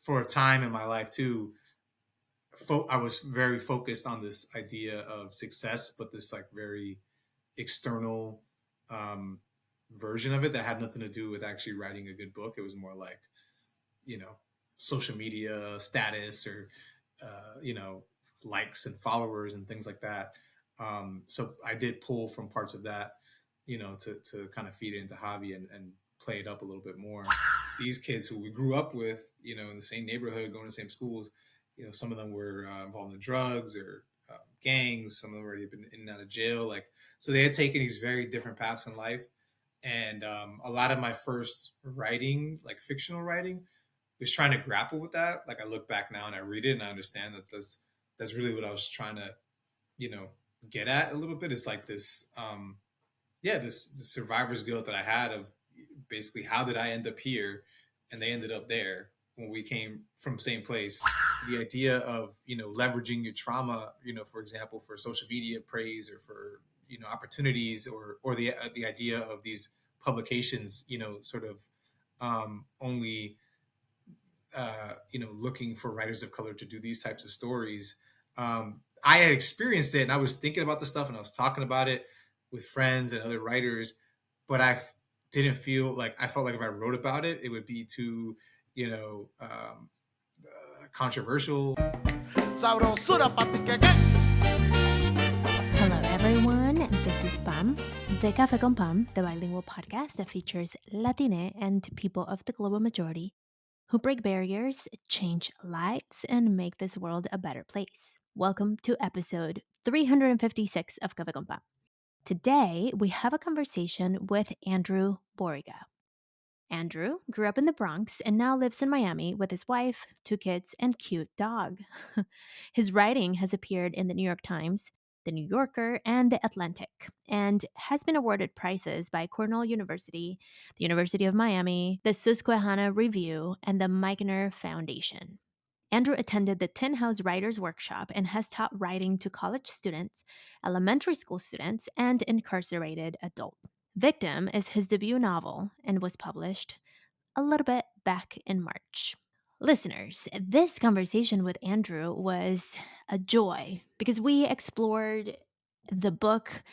for a time in my life too, I was very focused on this idea of success, but this like very external um, version of it that had nothing to do with actually writing a good book. It was more like, you know, social media status or, you know, likes and followers and things like that. So I did pull from parts of that, you know, to kind of feed it into Javi and play it up a little bit more. These kids who we grew up with, you know, in the same neighborhood, going to the same schools, you know, some of them were involved in drugs or gangs. Some of them already been in and out of jail. Like, so they had taken these very different paths in life. And a lot of my first writing, like fictional writing, was trying to grapple with that. Like I look back now and I read it and I understand that that's really what I was trying to, you know, get at a little bit. It's like this, this survivor's guilt that I had of basically how did I end up here, and they ended up there when we came from the same place. The idea of, you know, leveraging your trauma, you know, for example, for social media praise or for, you know, opportunities, or the idea of these publications, you know, sort of only you know, looking for writers of color to do these types of stories. I had experienced it, and I was thinking about the stuff, and I was talking about it with friends and other writers, but didn't feel like I felt like if I wrote about it, it would be too, you know, controversial. Sabrosura Hello, everyone. This is Pam, de Café con Pam, the bilingual podcast that features Latine and people of the global majority who break barriers, change lives, and make this world a better place. Welcome to episode 356 of Café con Pam. Today, we have a conversation with Andrew Boryga. Andrew grew up in the Bronx and now lives in Miami with his wife, 2 kids, and cute dog. His writing has appeared in the New York Times, the New Yorker, and the Atlantic, and has been awarded prizes by Cornell University, the University of Miami, the Susquehanna Review, and the Meigner Foundation. Andrew attended the Tin House Writers Workshop and has taught writing to college students, elementary school students, and incarcerated adults. Victim is his debut novel and was published a little bit back in March. Listeners, this conversation with Andrew was a joy because we explored the book.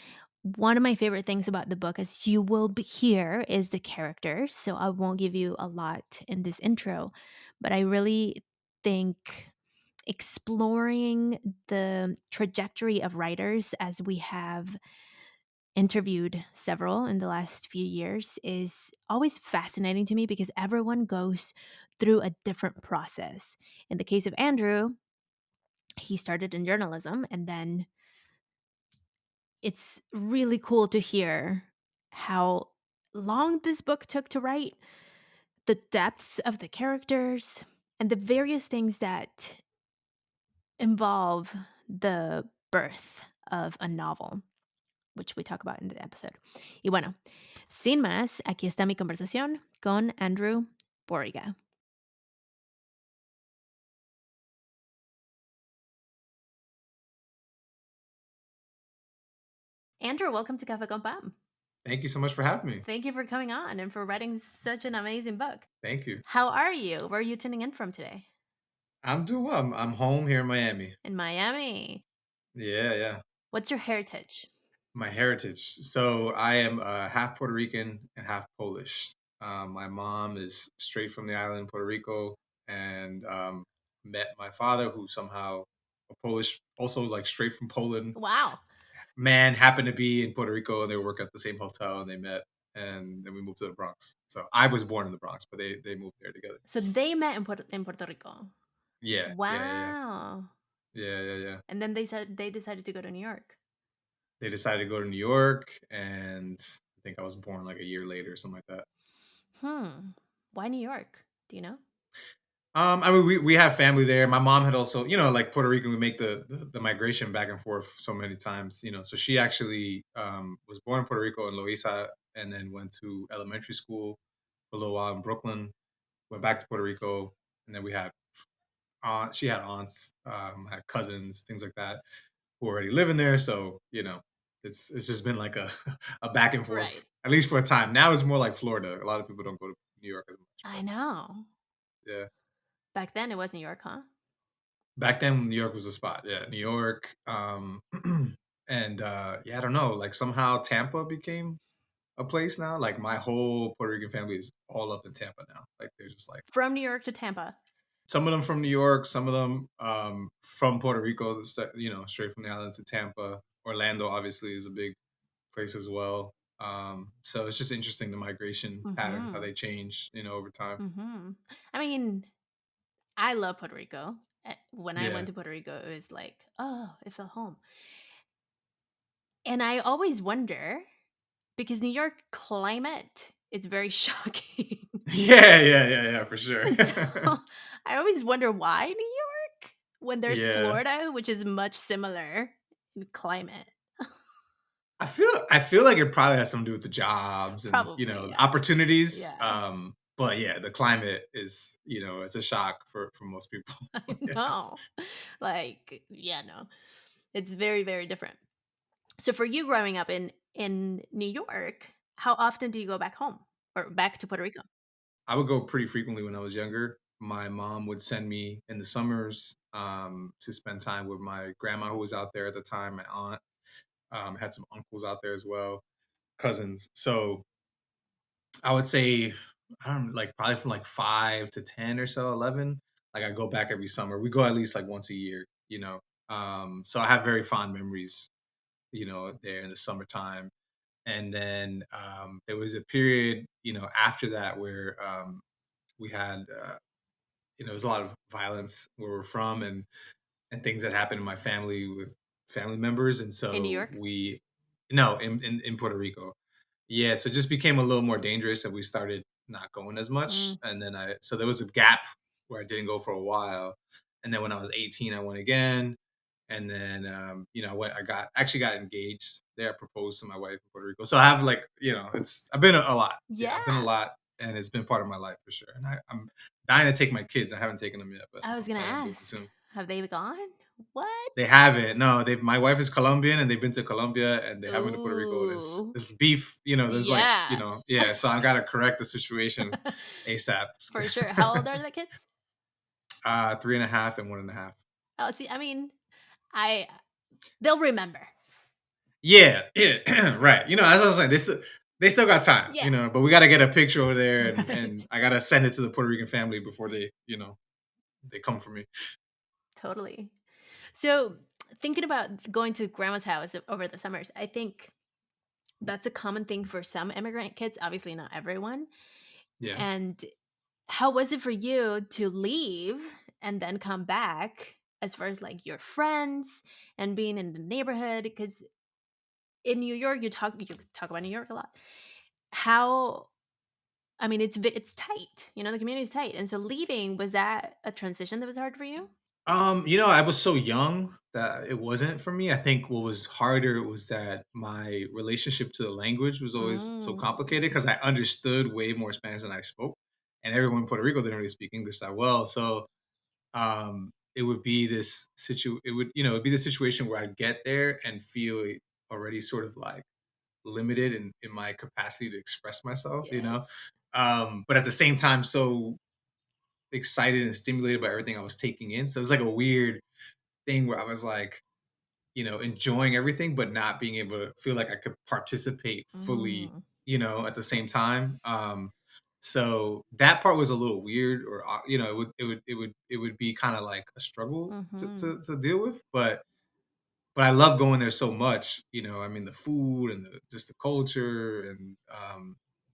One of my favorite things about the book, as you will hear, is the characters. So I won't give you a lot in this intro, but I really think exploring the trajectory of writers, as we have interviewed several in the last few years, is always fascinating to me because everyone goes through a different process. In the case of Andrew, he started in journalism, and then it's really cool to hear how long this book took to write, the depths of the characters, and the various things that involve the birth of a novel, which we talk about in the episode. Y bueno, sin más, aquí está mi conversación con Andrew Boryga. Andrew, welcome to Café con Pam. Thank you so much for having me. Thank you for coming on and for writing such an amazing book. Thank you. How are you? Where are you tuning in from today? I'm doing well. I'm home here in Miami. In Miami. Yeah, yeah. What's your heritage? My heritage. So I am half Puerto Rican and half Polish. My mom is straight from the island, Puerto Rico, and met my father, who somehow a Polish, also like straight from Poland. Wow. Man happened to be in Puerto Rico, and they were working at the same hotel, and they met, and then we moved to the Bronx. So I was born in the Bronx, but they moved there together. So they met in Puerto Rico. Yeah, Wow. yeah. And then they decided to go to New York. They decided to go to New York, and I think I was born like a year later, or something like that. Why New York? Do you know? I mean, we have family there. My mom had also, you know, like Puerto Rican, we make the migration back and forth so many times, you know. So she actually was born in Puerto Rico in Loiza, and then went to elementary school for a little while in Brooklyn. Went back to Puerto Rico, and then we had she had aunts, had cousins, things like that, who already living there. So you know, it's just been like a a back and forth, Right. at least for a time. Now it's more like Florida. A lot of people don't go to New York as much. I know. Yeah. Back then, it was New York, huh? Back then, New York was the spot. Yeah, New York. And yeah, I don't know. Like somehow Tampa became a place now. Like my whole Puerto Rican family is all up in Tampa now. Like they're just like From New York to Tampa. some of them from New York, some of them from Puerto Rico. Straight from the island to Tampa. Orlando obviously is a big place as well. So it's just interesting the migration patterns, how Mm-hmm. they change, over time. Mm-hmm. I mean, I love Puerto Rico. When I Yeah. went to Puerto Rico, it was like, oh, it felt home. And I always wonder because New York climate is very shocking. Yeah, for sure. And so I always wonder why New York when there's Yeah. Florida, which is much similar in climate. I feel like it probably has something to do with the jobs and, Probably, the yeah. opportunities. Yeah. But yeah, the climate is, it's a shock for most people. I Yeah. know. Like, yeah, no. It's very, very different. So for you growing up in New York, how often do you go back home or back to Puerto Rico? I would go pretty frequently when I was younger. My mom would send me in the summers to spend time with my grandma who was out there at the time, my aunt, had some uncles out there as well, cousins. So I would say, I don't know, like probably from like 5 to 10 or so, 11. Like I go back every summer. We go at least like once a year. So I have very fond memories, there in the summertime. And then there was a period, after that where we had, there's a lot of violence where we're from and things that happened in my family with family members. And In New so York? no, in Puerto Rico. Yeah, so it just became a little more dangerous and we started not going as much. Mm. And then so there was a gap where I didn't go for a while. And then when I was 18, I went again. And then, actually got engaged there. I proposed to my wife in Puerto Rico. So I have like, I've been a lot. Yeah, I've been a Yeah. lot and it's been part of my life for sure. And I'm dying to take my kids. I haven't taken them yet, but I was I'll gonna plan on doing it ask, soon. have they gone? What? They haven't. No, my wife is Colombian and they've been to Colombia and they haven't been to Puerto Rico. There's Ooh. this beef, there's like, Yeah. yeah. So I gotta correct the situation ASAP. For sure. How old are the kids? 3.5 and 1.5. Oh, see, I mean, I they'll remember. Yeah, yeah, right. As I was saying, they still got time, Yeah. but we gotta get a picture over there and Right. I gotta send it to the Puerto Rican family before they come for me. Totally. So, thinking about going to grandma's house over the summers, I think that's a common thing for some immigrant kids, obviously not everyone. Yeah. And how was it for you to leave and then come back as far as like your friends and being in the neighborhood? Because in New York, you talk about New York a lot. How I mean, it's tight. The community is tight, and so leaving was that a transition that was hard for you? I was so young that it wasn't for me. I think what was harder was that my relationship to the language was always so complicated Mm. because I understood way more Spanish than I spoke. And everyone in Puerto Rico didn't really speak English that well. So it would be it'd be the situation where I'd get there and feel already sort of like limited in my capacity to express myself. Yes. But at the same time, so excited and stimulated by everything I was taking in. So it was like a weird thing where I was like, enjoying everything, but not being able to feel like I could participate fully, Mm. at the same time. So that part was a little weird, or it would be kind of like a struggle to, Mhm. to to deal with, but I love going there so much. I mean, the food and just the culture and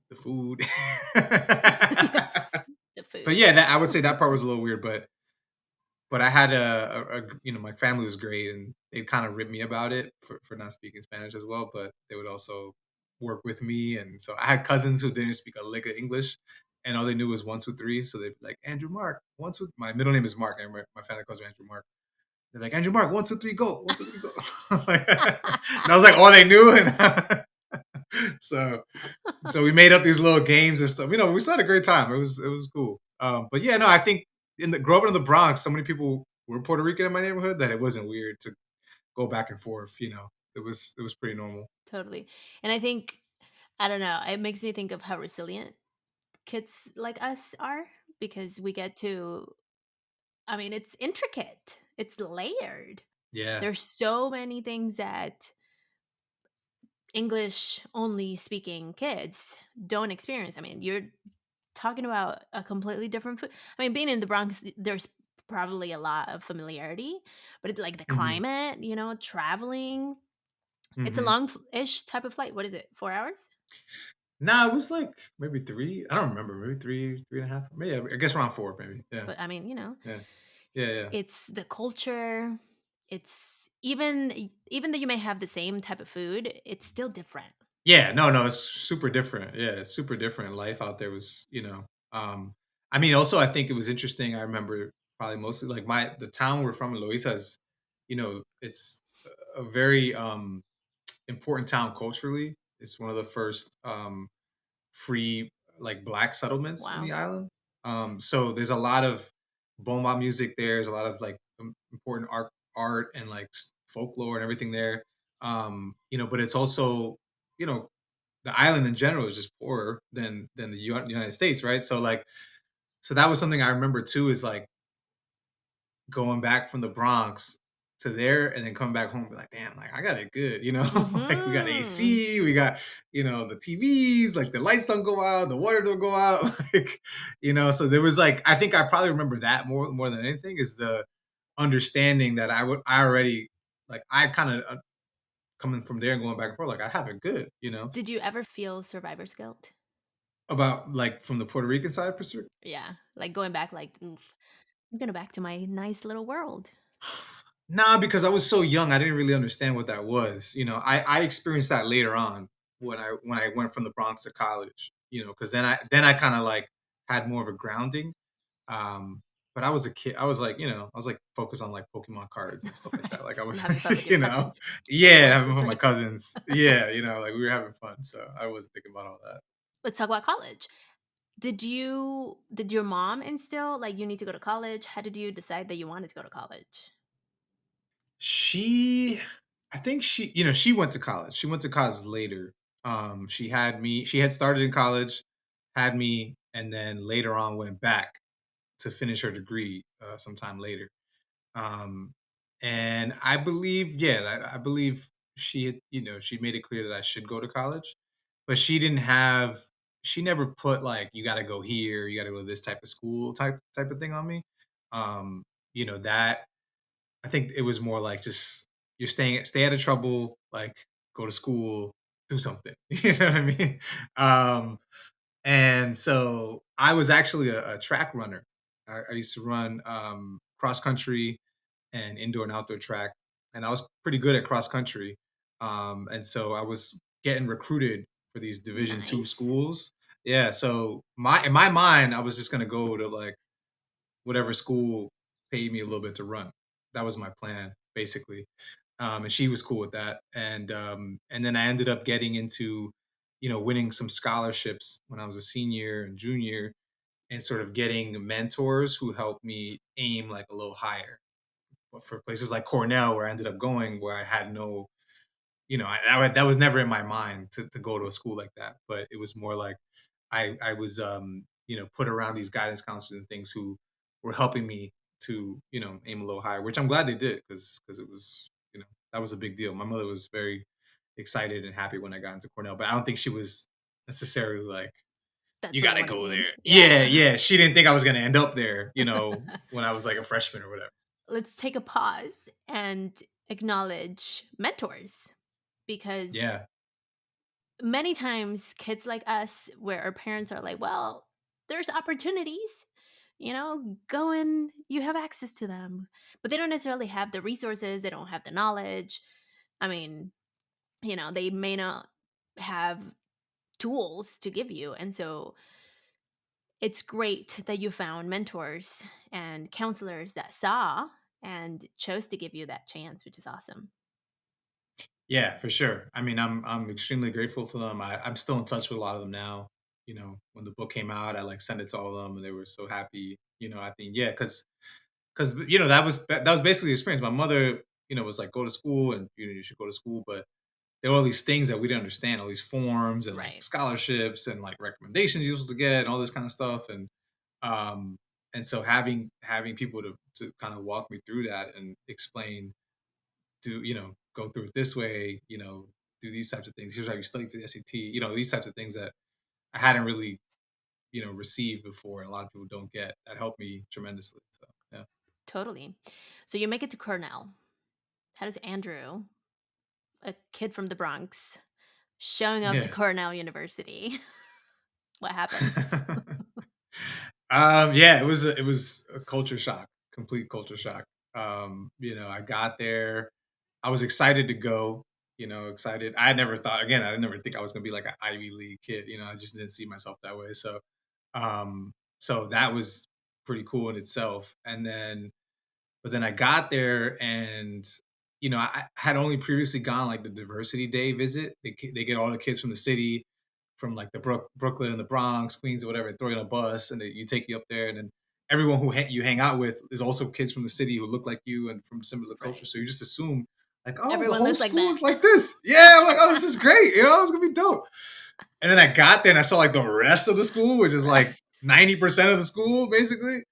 the food. Yes. The But food. yeah, I would say that part was a little weird, but I had my family was great and they'd kind of rip me about it for not speaking Spanish as well, but they would also work with me. And so I had cousins who didn't speak a lick of English and all they knew was 1, 2, 3. So they'd be like, Andrew Mark, my middle name is Mark and my family calls me Andrew Mark. They're like, Andrew Mark, 1, 2, 3, go, 1, 2, 3, go. That was like all they knew. And so we made up these little games and stuff. We still had a great time. It was cool. But yeah, no, I think growing up in the Bronx, so many people were Puerto Rican in my neighborhood that it wasn't weird to go back and forth. It was pretty normal. Totally. And I think I don't know, it makes me think of how resilient kids like us are because we get to I mean, it's intricate. It's layered. Yeah. There's so many things that English only speaking kids don't experience. I mean, you're talking about a completely different food. I mean, being in the Bronx, there's probably a lot of familiarity, but it's like the Hmm. climate, traveling. It's a Hmm. long-ish type of flight. What is it? 4 hours? Nah, it was like maybe three. I don't remember. Maybe three and a half. Maybe I guess around four. Maybe. Yeah. But I mean, Yeah. Yeah. Yeah. it's the culture. It's even though you may have the same type of food, it's still different. Yeah, no, no, it's super different. Yeah, it's super different. Life out there was, I mean, also I think it was interesting. I remember probably mostly like the town we're from, Loiza is, it's a very important town culturally. It's one of the first free like black settlements in the Wow. island. So there's a lot of bomba music there. There's a lot of like important art and like folklore and everything there. But it's also, you know, the island in general is just poorer than the United States, right? So that was something I remember too. Is like going back from the Bronx to there and then coming back home, and be like, damn, like I got it good, like we got Mhm. AC, we got the TVs, like the lights don't go out, the water don't go out, like So there was like I think I probably remember that more than anything is the understanding that I already like I kind of coming from there and going back and forth like I have it good, Did you ever feel survivor's guilt? about like from the Puerto Rican side perspective. Yeah, like going back, like, "Oof, I'm going back to my nice little world." Nah, because I was so young, I didn't really understand what that was. I experienced that later on when I went from the Bronx to college. Because then I kind of like had more of a grounding. But I was a kid. I was like, I was like focused on like Pokemon cards and stuff like that. Like Right, I and was, having fun with your cousins. yeah, having Legend, fun with my legend. cousins. Yeah, like we were having fun. So I wasn't thinking about all that. Let's talk about college. Did your mom instill, like, you need to go to college? How did you decide that you wanted to go to college? She I think she went to college. She went to college later. She had started in college, had me, and then later on went back to finish her degree sometime later. Um, and I believe, yeah, I believe she had, she made it clear that I should go to college, but she never put like, you got to go here, you got to go to this type of school type of thing on me. That I think it was more like just you're stay out of trouble, like go to school, do something. You know what I mean? Um, and so I was actually a track runner. I used to run cross country and indoor and outdoor track, and I was pretty good at cross country. And so I was getting recruited for these Division 2 Nice. schools. Yeah, so my in my mind, I was just gonna go to like whatever school paid me a little bit to run. That was my plan, basically. And she was cool with that. And then I ended up getting into, winning some scholarships when I was a senior and junior, and sort of getting mentors who helped me aim like a little higher. But for places like Cornell, where I ended up going, where I had no, that was never in my mind to go to a school like that. But it was more like I was put around these guidance counselors and things who were helping me to aim a little higher, which I'm glad they did because it was that was a big deal. My mother was very excited and happy when I got into Cornell, but I don't think she was necessarily like, That's you where you got to wanna go be. there. Yeah, Yeah. yeah. She didn't think I was going to end up there, when I was like a freshman or whatever. Let's take a pause and acknowledge mentors, because Yeah. many times kids like us, where our parents are like, well, there's opportunities, go and you have access to them, but they don't necessarily have the resources, they don't have the knowledge. I mean, they may not have tools to give you, and so it's great that you found mentors and counselors that saw and chose to give you that chance, which is awesome. Yeah, for sure. I mean, I'm extremely grateful to them. I'm still in touch with a lot of them now. When the book came out, I like sent it to all of them, and they were so happy. I think yeah, because that was basically the experience. My mother, was like, go to school, and you should go to school, but there were all these things that we didn't understand, all these forms and like Right. scholarships and like recommendations you supposed to get and all this kind of stuff. And And so having people to kind of walk me through that and explain, do go through it this way, do these types of things. Here's how you study for the SAT, these types of things that I hadn't really received before, and a lot of people don't get. That helped me tremendously. So yeah. Totally. So you make it to Cornell. How does Andrew, a kid from the Bronx, showing up to Yeah. Cornell University? What happens? Yeah, it was a culture shock, complete culture shock. I got there, I was excited to go, excited. I had never thought, again, I never think I was gonna be like an Ivy League kid. I just didn't see myself that way. So that was pretty cool in itself. But then I got there, and I had only previously gone like the diversity day visit. They get all the kids from the city, from like the Brooklyn, the Bronx, Queens, or whatever, throw you on a bus, and you take you up there, and then everyone who you hang out with is also kids from the city who look like you and from similar culture. Right. So you just assume like, oh, the Everyone whole looks like school that. is like this. Yeah, I'm like, oh, this is great. It's gonna be dope. And then I got there and I saw like the rest of the school, which is Right. like 90% of the school basically,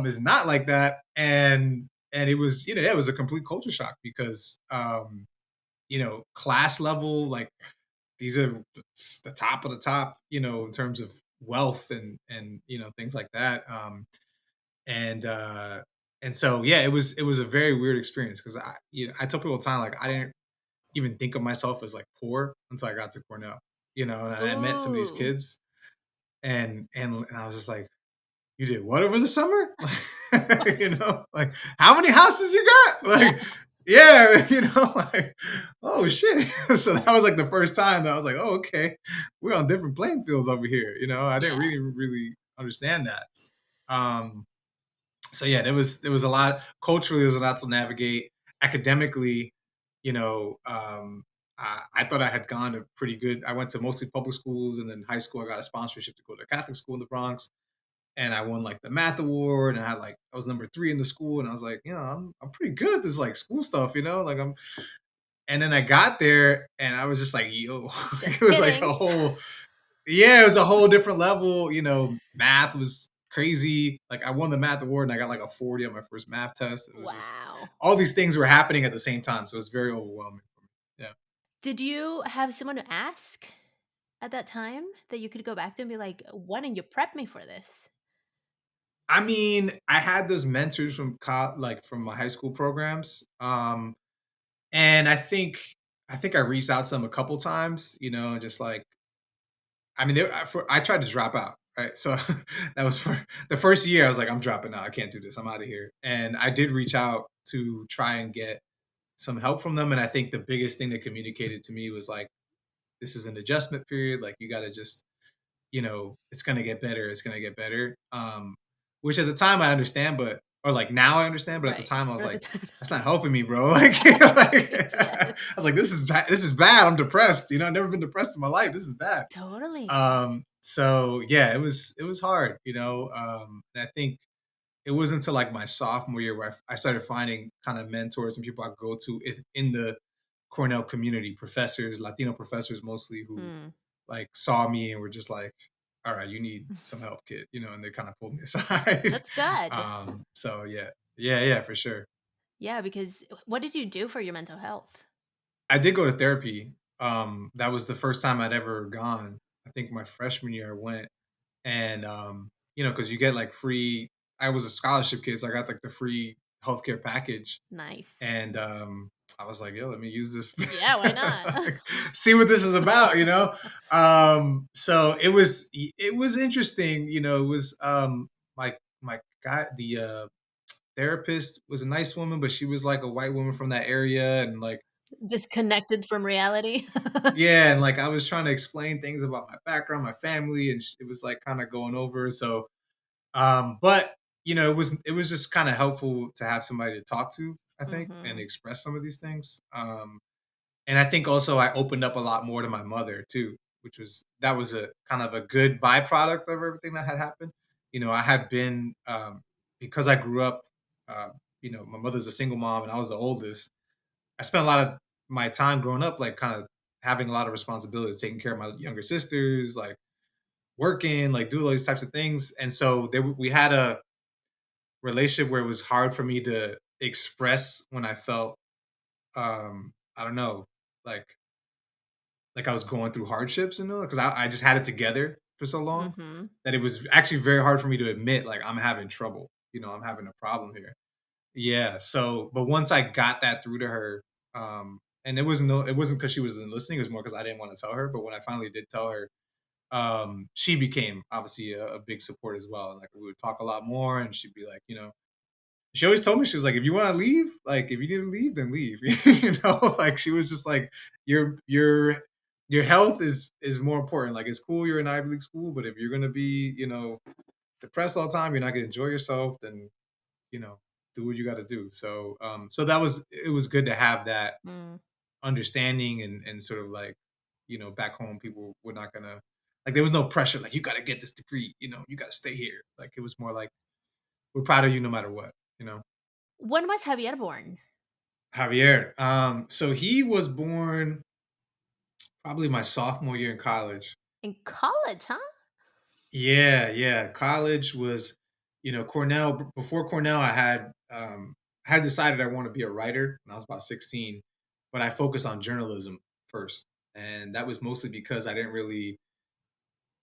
is not like that. And it was, it was a complete culture shock because class level, like these are the top of the top, in terms of wealth and things like that. And and so yeah, it was a very weird experience because I tell people all the time, like, I didn't even think of myself as like poor until I got to Cornell, and I met some of these Ooh. kids, and I was just like, you did what over the summer? Like, how many houses you got? Yeah. Like, yeah, like, oh shit. So that was like the first time that I was like, oh, okay, we're on different playing fields over here. I didn't Yeah. really, really understand that. Um, so yeah, there was a lot culturally, there's a lot to navigate. Academically, I thought I had gone to pretty good. I went to mostly public schools, and then high school I got a sponsorship to go to a Catholic school in the Bronx, and I won like the math award, and I was number 3 in the school, and I was like, I'm pretty good at this like school stuff, like I'm. And then I got there, and I was just like, yo, it Just was like a kidding. whole, yeah, it was a whole different level. Math was crazy. Like, I won the math award, and I got like a 40 on my first math test. It was just Wow. all these things were happening at the same time, so it was very overwhelming for me. Yeah. Did you have someone to ask at that time that you could go back to and be like, "Why didn't you prep me for this?" I mean, I had those mentors from like from my high school programs. And I think I reached out to them a couple times, just like, I mean, I tried to drop out, right? So that was for the first year. I was like, I'm dropping out. I can't do this. I'm out of here. And I did reach out to try and get some help from them. And I think the biggest thing they communicated to me was like, this is an adjustment period. Like, you got to just, it's going to get better. It's going to get better. Which at the time I understand, or like now I understand, but at the Right. time I was But at the like, time that's not helping me, bro. Like, right, I yes. was like, this is bad. I'm depressed. I've never been depressed in my life. This is bad. Totally. So yeah, it was hard, and I think it wasn't until like my sophomore year where I started finding kind of mentors and people I could go to in the Cornell community, professors, Latino professors mostly, who Mm. like saw me and were just like, all right, you need some help, kid, and they kind of pulled me aside. That's good. So yeah, yeah, for sure. Yeah, because what did you do for your mental health? I did go to therapy. That was the first time I'd ever gone. I think my freshman year I went, and because you get like free. I was a scholarship kid, so I got like the free healthcare package, Nice. and I was like, yo, let me use this. Yeah, why not? Like, see what this is about. So it was interesting. It was my guy, the therapist was a nice woman, but she was like a white woman from that area, and like, Disconnected from reality? yeah, and like I was trying to explain things about my background, my family, and it was like kind of going over. So, but it was just kind of helpful to have somebody to talk to, I think, and Mhm. express some of these things. And I think also I opened up a lot more to my mother too, that was a kind of a good byproduct of everything that had happened. I had been, because I grew up, uh, my mother's a single mom and I was the oldest. I spent a lot of my time growing up, like, kind of having a lot of responsibilities, taking care of my younger sisters, like working, like do all these types of things. And so we had relationship where it was hard for me to express when I felt I don't know, like I was going through hardships, because I just had it together for so long Mm-hmm. that it was actually very hard for me to admit, like, I'm having trouble. I'm having a problem here. Yeah. So, but once I got that through to her, and it wasn't because she wasn't listening. It was more because I didn't want to tell her. But when I finally did tell her, she became obviously a big support as well. And like we would talk a lot more, and she'd be like, she always told me, she was like, if you want to leave, like if you need to leave, then leave. Like she was just like, your your your health is more important. Like it's cool you're in Ivy League school, but if you're gonna be, depressed all the time, you're not gonna enjoy yourself, then you know, do what you got to do. So, so it was good to have that Mm. understanding and sort of like, back home, people were not gonna like, there was no pressure. Like, you got to get this degree, you got to stay here. Like, it was more like, we're proud of you no matter what, you know. When was Javier born? Javier. So he was born probably my sophomore year in college. In college, huh? Yeah, yeah. College was, Cornell. Before Cornell, I had decided I want to be a writer when I was about 16, but I focused on journalism first, and that was mostly because I didn't really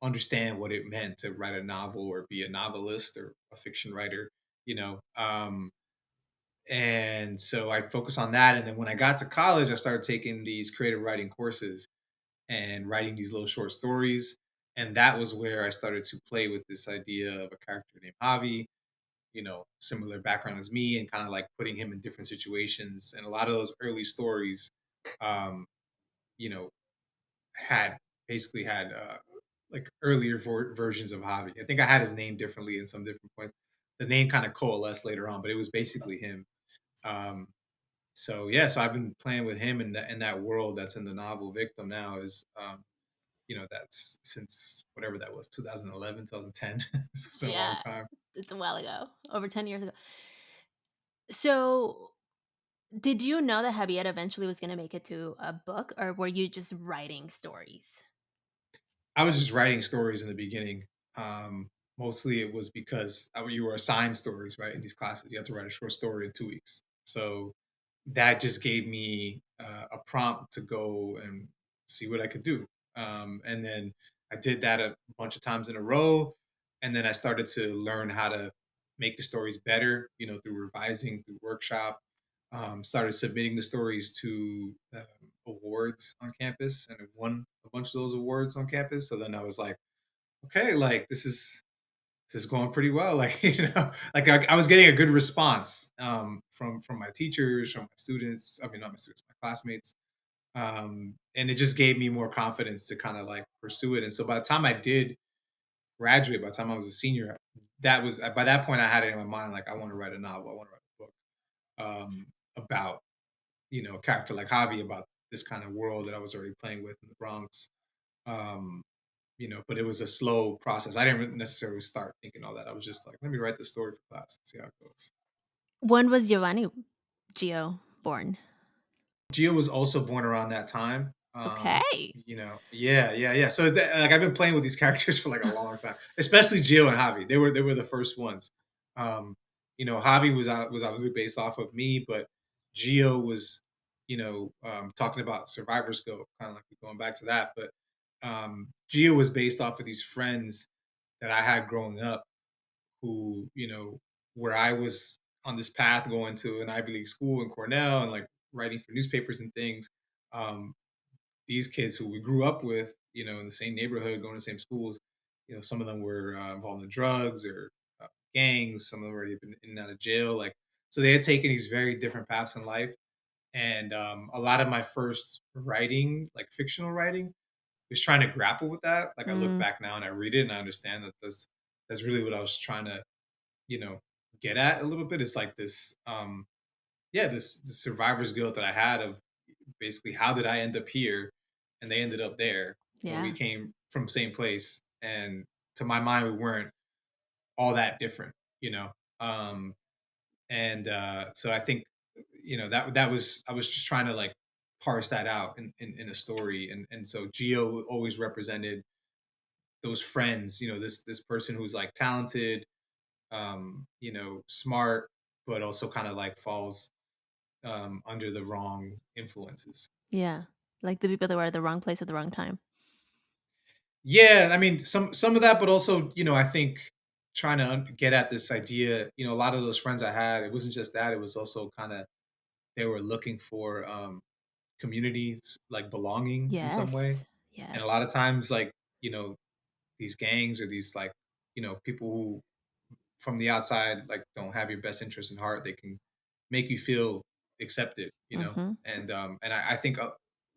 understand what it meant to write a novel or be a novelist or a fiction writer, you know. And so I focused on that, and then when I got to college, I started taking these creative writing courses and writing these little short stories. And that was where I started to play with this idea of a character named Javi, similar background as me, and kind of like putting him in different situations. And a lot of those early stories, um, you know, had basically had like earlier versions of Javi. I think I had his name differently in some different points. The name kind of coalesced later on, but it was basically him. Um, so yeah, so I've been playing with him in that world that's in the novel Victim now is that's since whatever that was, 2011, 2010. It's been a long Yeah, time. it's a while ago, over 10 years ago. So, did you know that Javier eventually was going to make it to a book, or were you just writing stories? I was just writing stories in the beginning. Mostly it was because you were assigned stories, right? In these classes, you had to write a short story in 2 weeks. So that just gave me a prompt to go and see what I could do. And then I did that a bunch of times in a row. And then I started to learn how to make the stories better, through revising, through workshop. Started submitting the stories to awards on campus, and I won a bunch of those awards on campus. So then I was like, okay, like this is going pretty well. Like like I was getting a good response from my teachers, from my students. I mean, not my students, my classmates. And it just gave me more confidence to kind of like pursue it. And so by the time I did graduate, by the time I was a senior, that was by that point I had it in my mind, like I want to write a novel, I want to write a book about a character like Javi, about this kind of world that I was already playing with in the Bronx. Um, but it was a slow process. I didn't necessarily start thinking all that. I was just like, let me write the story for class and see how it goes. When was Giovanni Gio born? Gio was also born around that time. Okay. Yeah, yeah, yeah. So like I've been playing with these characters for like a long time, especially Gio and Javi. They were the first ones. Um, Javi was obviously based off of me, but Gio was, talking about Survivor's Guilt, kind of like going back to that. But Gio was based off of these friends that I had growing up, who, where I was on this path going to an Ivy League school in Cornell and like writing for newspapers and things. Um, these kids who we grew up with, in the same neighborhood, going to the same schools, some of them were involved in drugs or gangs. Some of them already been in and out of jail. Like, so they had taken these very different paths in life. And a lot of my first writing, like fictional writing, was trying to grapple with that. Like I look Mm, back now and I read it and I understand that that's really what I was trying to you know get at a little bit. It's like this this survivor's guilt that I had of basically, how did I end up here and they ended up there, when we yeah. came from the same place, and to my mind we weren't all that different, you know um and so I think, that was, I was just trying to like parse that out in a story. And so Geo always represented those friends, this person who's like talented, smart, but also kind of like falls under the wrong influences. Yeah. Like the people that were at the wrong place at the wrong time. Yeah, I mean some of that, but also I think trying to get at this idea. A lot of those friends I had, it wasn't just that; it was also kind of they were looking for communities, like belonging in some way, Yes. and Yes. a lot of times, like these gangs or these like people who from the outside like don't have your best interest in heart. They can make you feel accepted, Mm-hmm. and I think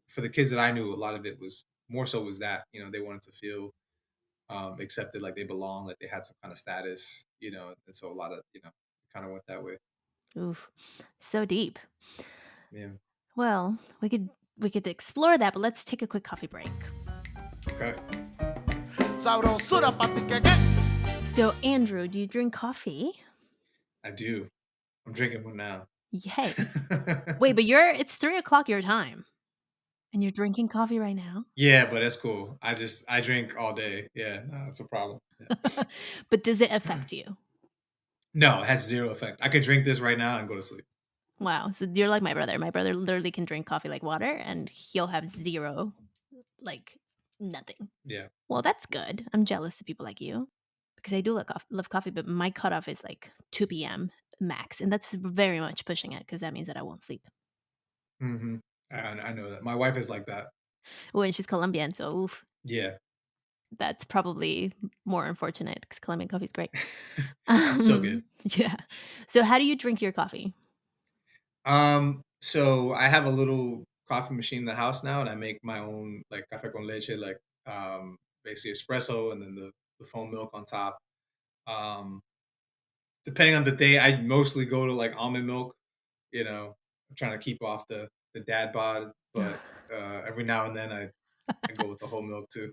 for the kids that I knew, a lot of it was more so was that they wanted to feel accepted, like they belong, like they had some kind of status, and so a lot of kind of went that way. Oof. So deep. Yeah. Well, we could explore that, but let's take a quick coffee break. Okay. Sabrosura pa' ti que que. So, Andrew, do you drink coffee? I do. I'm drinking one now. Yay. Wait, but it's 3 o'clock your time. And you're drinking coffee right now? Yeah, but that's cool. I drink all day. Yeah, no, it's a problem. Yeah. But does it affect you? No, it has zero effect. I could drink this right now and go to sleep. Wow. So you're like my brother. My brother literally can drink coffee like water and he'll have zero, like nothing. Yeah. Well, that's good. I'm jealous of people like you because I do love coffee, but my cutoff is like 2 p.m. max. And that's very much pushing it because that means that I won't sleep. Hmm. I know that. My wife is like that. Oh, and she's Colombian. So, oof, Yeah. that's probably more unfortunate because Colombian coffee is great. It's so good. Yeah. So, how do you drink your coffee? So I have a little coffee machine in the house now, and I make my own like café con leche, like basically espresso, and then the foam milk on top. Um, Depending on the day, I mostly go to like almond milk. I'm trying to keep off the dad bod, but every now and then I go with the whole milk too.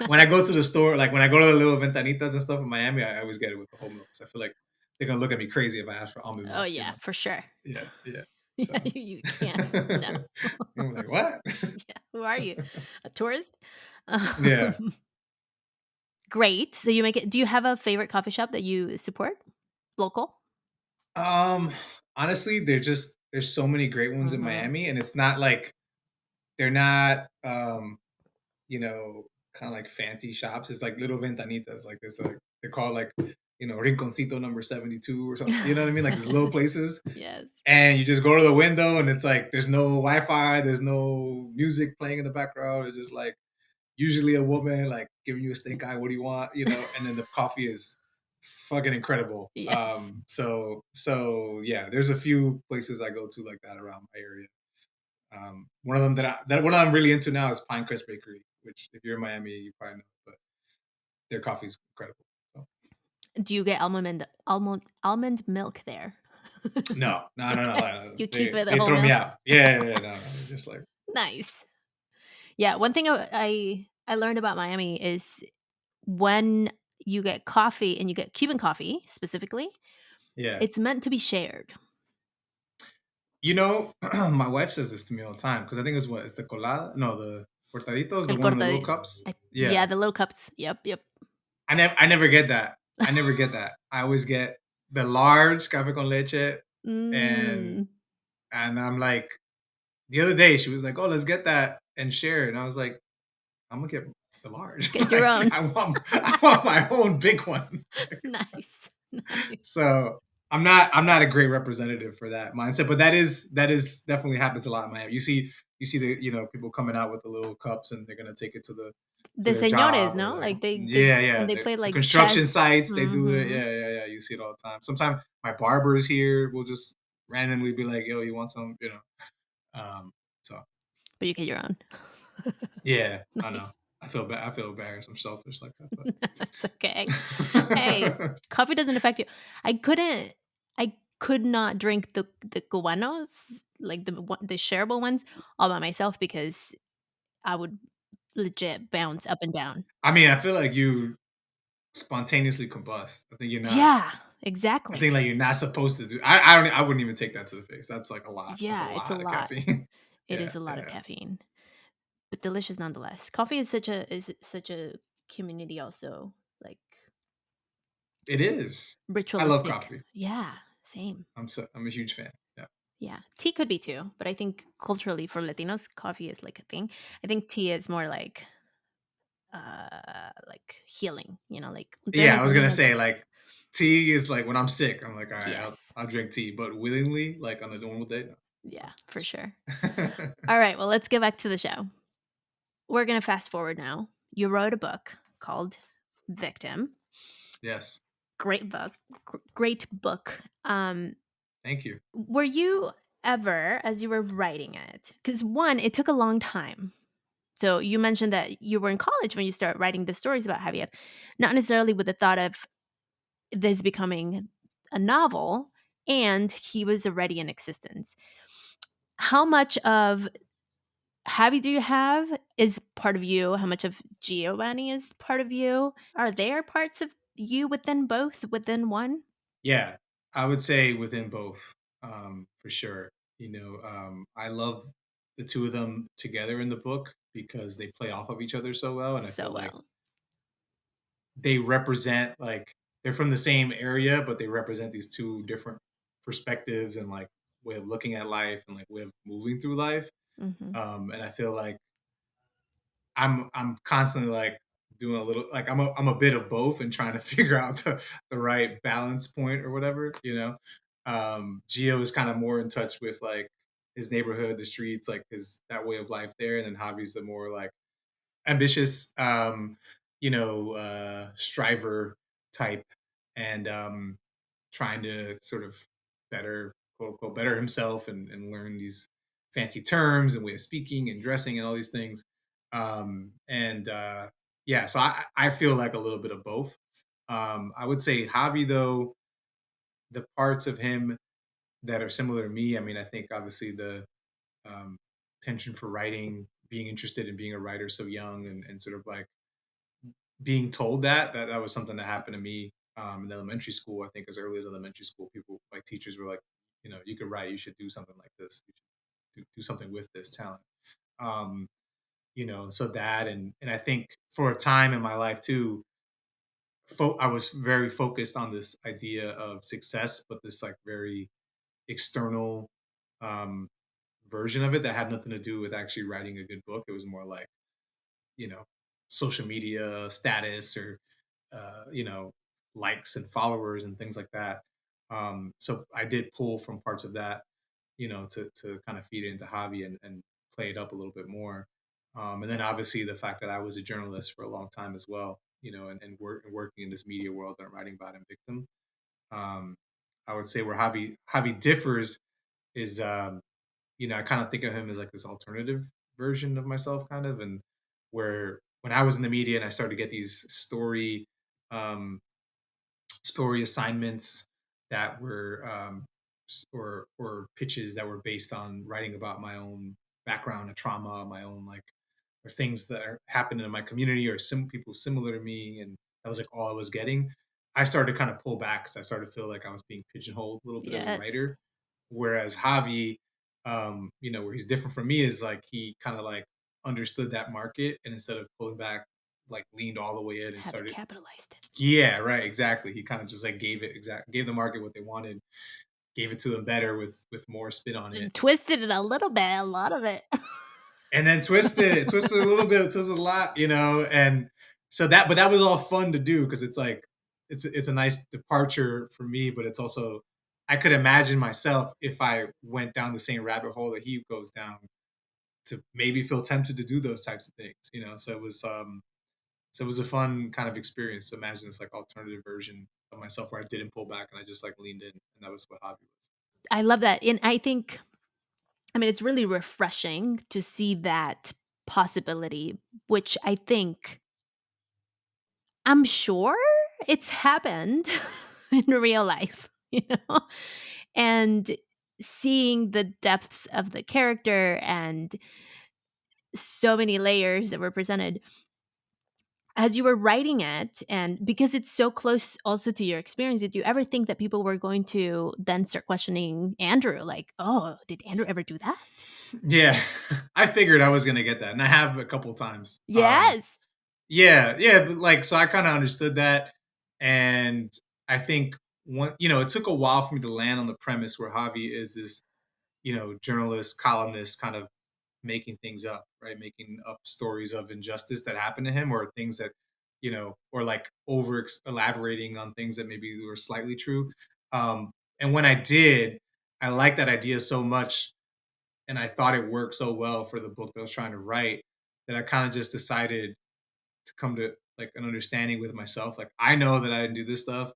When I go to the store, like when I go to the little ventanitas and stuff in Miami, I always get it with the whole milk. 'Cause I feel like they're gonna look at me crazy if I ask for almond Oh, milk. yeah, for sure. Yeah, yeah. Yeah, So you can't. No. I'm like, what? Yeah. Who are you? A tourist? Yeah. Great. So you make it. Do you have a favorite coffee shop that you support? Local? Um, Honestly, there's so many great ones in Hmm. Miami, and it's not like they're not kind of like fancy shops. It's like little ventanitas. Like there's like they're called like Rinconcito number 72 or something. You know what I mean? Like these little places. Yes. And you just go to the window and it's like there's no Wi-Fi, there's no music playing in the background. It's just like usually a woman like giving you a stink eye, what do you want? And then the coffee is fucking incredible. Yes. So yeah, there's a few places I go to like that around my area. One of them that one I'm really into now is Pinecrest Bakery, which if you're in Miami, you probably know, but their coffee's incredible. So, Do you get almond milk there? Okay. no. You keep They it the they whole throw me milk? out. Yeah, yeah, no. They're just like Nice. Yeah, one thing I learned about Miami is when you get coffee and you get Cuban coffee specifically, yeah. it's meant to be shared. My wife says this to me all the time because I think it's the colada. No, the cortaditos, the El one in the corta little cups. yeah, Yeah, the little cups. Yep, yep. I never get that. I never get that. I always get the large café con leche, and Mm. and I'm like, the other day she was like, "Oh, let's get that and share," it. And I was like, "I'm gonna get the large. Get your Like, own. I want my own big one." Nice. Nice. So I'm not a great representative for that mindset, but that is definitely happens a lot in Miami. You see the people coming out with the little cups and they're gonna take it to The their señores, job or no? like Like they yeah, when yeah, they the, play the like construction chess. sites they do it. Mhm. Yeah, yeah, yeah. You see it all the time. Sometimes my barbers here will just randomly be like, "Yo, you want some?" So But you get your own. yeah, I know. Nice. I feel bad. I feel embarrassed. I'm selfish like that, That's okay. Hey, but coffee doesn't affect you. I couldn't I could not drink the cubanos, like the shareable ones all by myself because I would legit bounce up and down. I mean, I feel like you spontaneously combust. I think you're not. Yeah, I exactly. think like you're not supposed to do. I wouldn't even take that to the face. That's like a lot. That's a Yeah, it's a lot of lot. caffeine. It Yeah, is a lot of yeah. caffeine, but delicious nonetheless. Coffee is such a community also, like It is. I love ritualistic. coffee. Yeah, same. I'm a huge fan. Yeah. Yeah, tea could be too, but I think culturally for Latinos, coffee is like a thing. I think tea is more like healing, like un té Yeah, me I was gonna funciona. say like tea is like when I'm sick, I'm like, all right, Yes. I'll drink tea, but willingly, like on a normal day, Yeah, for sure. no. All right, well, let's get back to the show. We're going to fast forward now. You wrote a book called Victim. Yes. Great book. Great book. Thank you. Were you ever, as you were writing it, because one, it took a long time. So you mentioned that you were in college when you started writing the stories about Javier, not necessarily with the thought of this becoming a novel, and he was already in existence. How much of Javi do you have is part of you? How much of Giovanni is part of you? Are there parts of you within both, within one? Yeah, I would say within both, for sure. I love the two of them together in the book because they play off of each other so well, and I So feel like well. they represent like they're from the same area, but they represent these two different perspectives and like way of looking at life and like way of moving through life. Hmm. And I feel like I'm constantly like doing a little like I'm a bit of both and trying to figure out the right balance point or whatever. Gio is kind of more in touch with like his neighborhood, the streets, like his that way of life there, and then Javi's the more like ambitious, striver type, and trying to sort of better, quote unquote, better himself and learn these fancy terms and way of speaking and dressing and all these things. And Yeah, so I feel like a little bit of both. I would say Javi, though, the parts of him that are similar to me, I mean, I think obviously the um, penchant for writing, being interested in being a writer so young and sort of like being told that was something that happened to me in elementary school. I think as early as elementary school, people like teachers were like, you could write, you should do something like this, you should do something with this talent. Um, so that and I think for a time in my life too, I was very focused on this idea of success, but this like very external um, version of it that had nothing to do with actually writing a good book. It was more like you know social media status or you know, likes and followers and things like that. So I did pull from parts of that, to kind of feed it into Javi and play it up a little bit more. And then obviously the fact that I was a journalist for a long time as well, and working in this media world that I'm writing about in Victim. Um, I would say where Javi differs is, I kind of think of him as like this alternative version of myself, kind of, and where when I was in the media and I started to get these um, story assignments that were or pitches that were based on writing about my own background and trauma, my own like or things that are happening in my community or some people similar to me, and that was like all I was getting. I started to kind of pull back because I started to feel like I was being pigeonholed a little bit as a Yes. writer. Whereas Javi, where he's different from me is like he kind of like understood that market and instead of pulling back, like leaned all the way in and Have it started. capitalized it. Yeah, right, exactly. He kind of just like gave the market what they wanted, gave it to them better with more spin on it, And twisted it a little bit, a lot of it. and then twisted a little bit, twisted a lot, and so but that was all fun to do because it's like it's a nice departure for me, but it's also I could imagine myself if I went down the same rabbit hole that he goes down to maybe feel tempted to do those types of things. So it was a fun kind of experience to imagine this like alternative version of myself where I didn't pull back and I just like leaned in, and that was what hobby was. I love that. And I think, I mean, it's really refreshing to see that possibility, which I think, I'm sure it's happened in real life, And seeing the depths of the character and so many layers that were presented as you were writing it, and because it's so close also to your experience, did you ever think that people were going to then start questioning Andrew? Like, oh, did Andrew ever do that? Yeah, I figured I was gonna get that, and I have a couple times. Yes. Yeah, yeah, but like so I kind of understood that, and I think one, it took a while for me to land on the premise where Javi is this, journalist, columnist, kind of making things up, right? Making up stories of injustice that happened to him, or things that, or like over elaborating on things that maybe were slightly true. And when I did, I liked that idea so much, and I thought it worked so well for the book that I was trying to write, that I kind of just decided to come to like an understanding with myself. Like, I know that I didn't do this stuff.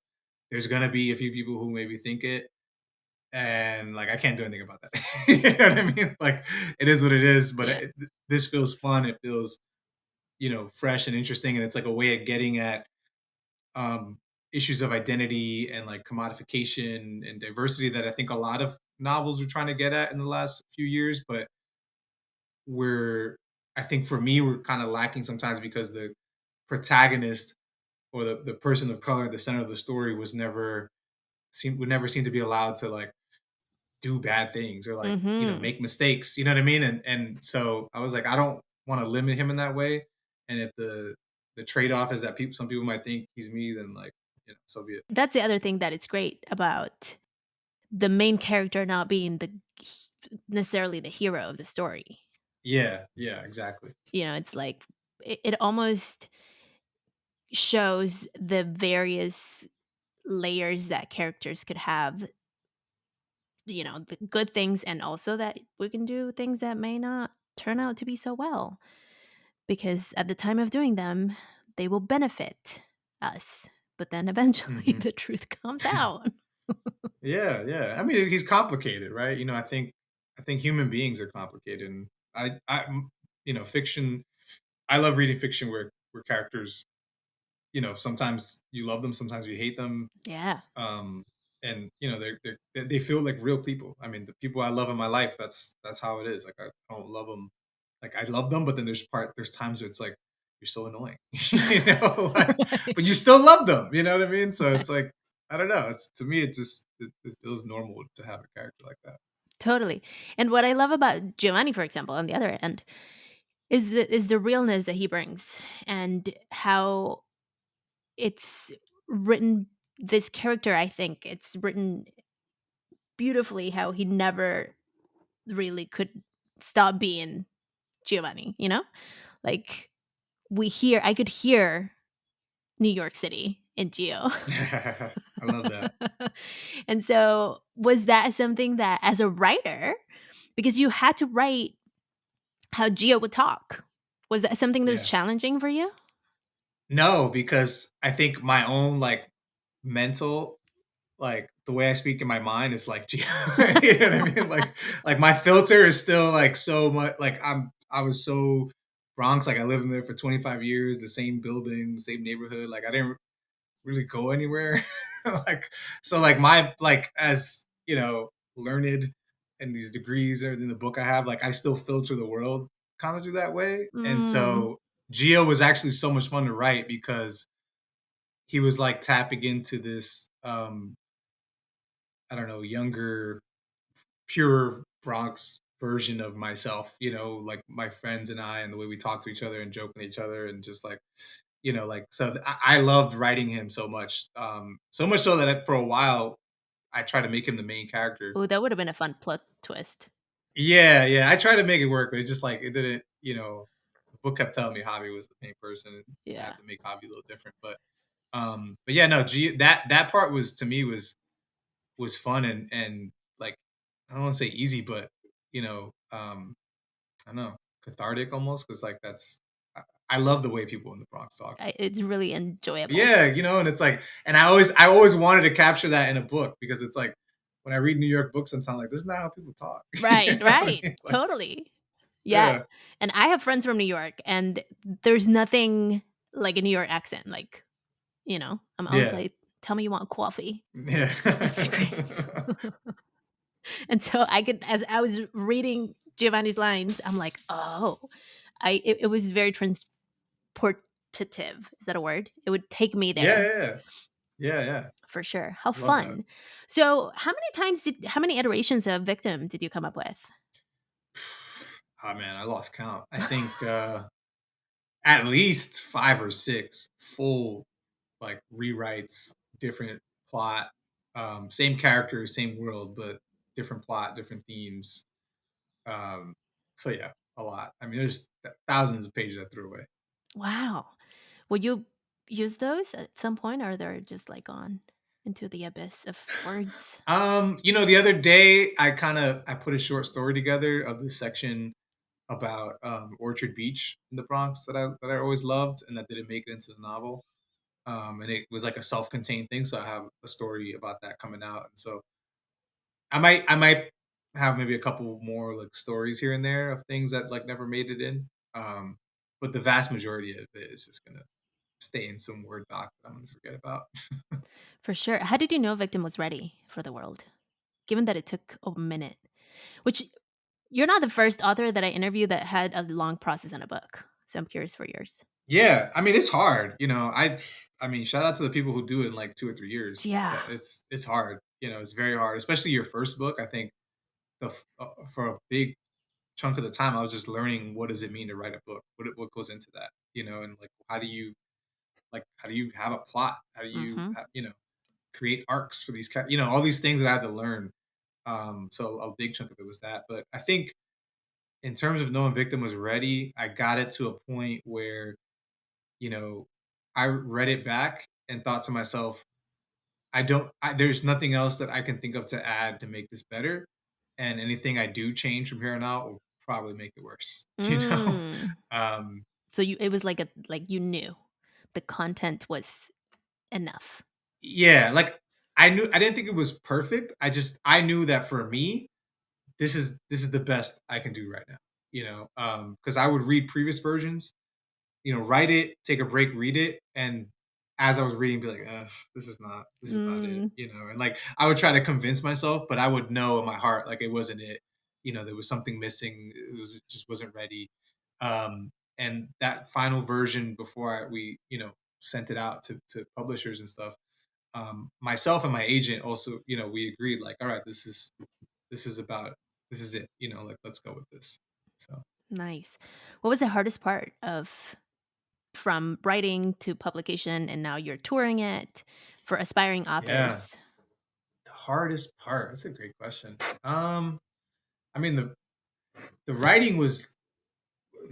There's gonna be a few people who maybe think it, and like I can't do anything about that. You know what I mean? Like, it is what it is. But Yeah. this feels fun. It feels, fresh and interesting, and it's like a way of getting at um, issues of identity and like commodification and diversity that I think a lot of novels are trying to get at in the last few years. But we're, I think for me, we're kind of lacking sometimes because the protagonist, or the person of color at the center of the story, would never seem to be allowed to like do bad things, or like, Mm-hmm. make mistakes, you know what I mean? And so I was like, I don't want to limit him in that way. And if the trade-off is that some people might think he's me, then like, so be it. That's the other thing that it's great about the main character not being necessarily the hero of the story. Yeah, yeah, exactly. It's like it almost shows the various layers that characters could have, the good things, and also that we can do things that may not turn out to be so well, because at the time of doing them, they will benefit us. But then eventually Hmm. the truth comes out. Yeah, yeah. I mean, he's complicated, right? I think human beings are complicated, and fiction. I love reading fiction where characters, sometimes you love them, sometimes you hate them, Yeah. um and they feel like real people. I mean, the people I love in my life, that's how it is. Like, I don't love them, like I love them, but then there's times where it's like, you're so annoying. Like, Right. but you still love them, you know what I mean? So Right. it's like, I don't know, it's, to me, it feels normal to have a character like that. Totally. And what I love about Giovanni, for example, on the other end, is the realness that he brings, and how it's written. This character, I think it's written beautifully, how he never really could stop being Giovanni, Like, I could hear New York City in Gio. I love that. And so, was that something that, as a writer, because you had to write how Gio would talk, was that something that was Yeah. challenging for you? No, because I think my own like mental, like the way I speak in my mind is like, you know what I mean? Like my filter is still like so much, like I was so Bronx, like I lived in there for 25 years, the same building, same neighborhood. Like I didn't really go anywhere. Like, so like my, like, as learned in these degrees or in the book I have, like I still filter the world kind of through that way. And Mm. so Gio was actually so much fun to write because he was like tapping into this I don't know, younger, pure Bronx version of myself, like my friends and I, and the way we talk to each other and joke with each other, and just like, like, so I loved writing him so much. So much so that for a while I tried to make him the main character. Oh, that would have been a fun plot twist. Yeah, yeah. I tried to make it work, but it just like, it didn't, the book kept telling me Javi was the main person, and I Yeah. had to make Javi a little different. But yeah, no, that part was, to me, was fun, and like, I don't want to say easy, but I don't know, cathartic almost, because like I love the way people in the Bronx talk. It's really enjoyable. Yeah, and it's like, and I always wanted to capture that in a book, because it's like, when I read New York books, sometimes like, this is not how people talk. You Right, know what I right. mean? Like, Totally. Yeah. yeah, And I have friends from New York, and there's nothing like a New York accent. Like, I'm always yeah, like, tell me you want coffee. yeah. It's great. And so as I was reading Giovanni's lines, I'm like, oh, it was very transportative. Is that a word? It would take me Yeah, there yeah, yeah, yeah. for sure. How Love that. fun. So how many iterations of Victim did you come up with? Oh man, I lost count. I think at least 5 or 6 full, like, rewrites, different plot, same character, same world, but different plot, different themes. Um, so yeah, a lot. I mean, there's thousands of pages I threw away. Wow. Will you use those at some point, or they're just like gone into the abyss of words? The other day I put a short story together of this section about Orchard Beach in the Bronx that I always loved and that didn't make it into the novel. And it was like a self-contained thing, so I have a story about that coming out. And so I might have maybe a couple more like stories here and there of things that like never made it in. Um, but the vast majority of it is just gonna stay in some Word doc that I'm gonna forget about. For sure. How did you know Victim was ready for the world? Given that it took a minute, which you're not the first author that I interviewed that had a long process on a book. So I'm curious for yours. Yeah, I mean it's hard. I mean shout out to the people who do it in like 2 or 3 years. Yeah. It's hard. It's very hard, especially your first book. I think for a big chunk of the time, I was just learning what does it mean to write a book, what goes into that, and like how do you have a plot, how do you Mm-hmm. create arcs for these all these things that I had to learn. So a big chunk of it was that, but I think in terms of knowing Victim was ready, I got it to a point where you know I read it back and thought to myself, there's nothing else that I can think of to add to make this better. And anything I do change from here on out will probably make it worse. Mm. Um, So it was like you knew the content was enough. yeah, like I didn't think it was perfect. I knew that for me, this is the best I can do right now. Because I would read previous versions, write it, take a break, read it, and as I was reading, be like, this is not it, Mm. and like I would try to convince myself, but I would know in my heart like it wasn't it. There was something missing. It just wasn't ready. And that final version before we sent it out to publishers and stuff. Myself and my agent also, we agreed like, all right, this is about this is it. Like let's go with this. So Nice. What was the hardest part of from writing to publication and now you're touring it for aspiring yeah. authors? The hardest part? That's a great question. I mean the writing was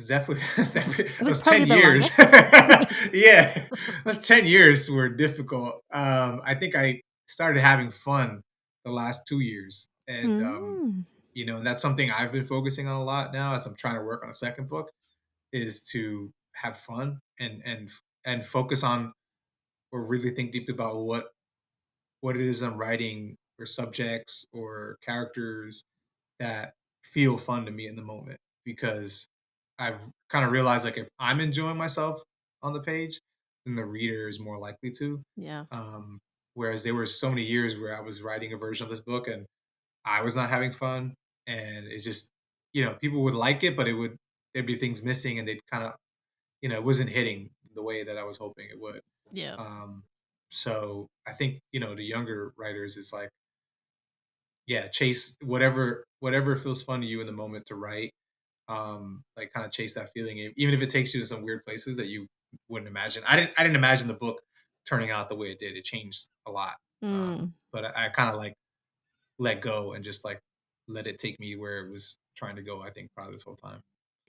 definitely It that was was probably 10 the years. longest. Yeah. Those 10 years were difficult. I think I started having fun the last 2 years. And Mm. and that's something I've been focusing on a lot now as I'm trying to work on a second book, is to have fun and focus on or really think deeply about what it is I'm writing, or subjects or characters that feel fun to me in the moment. Because I've kind of realized like if I'm enjoying myself on the page, then the reader is more likely to. Yeah. Um, Whereas there were so many years where I was writing a version of this book and I was not having fun, and it just people would like it, but there'd be things missing, and they'd kind of it wasn't hitting the way that I was hoping it would. Yeah. Um, so I think the younger writers is like, yeah, chase whatever feels fun to you in the moment to write. Like kind of chase that feeling, even if it takes you to some weird places that you wouldn't imagine. I didn't imagine the book turning out the way it did. It changed a lot. Mm. But I kind of like let go and just like let it take me where it was trying to go, I think probably this whole time.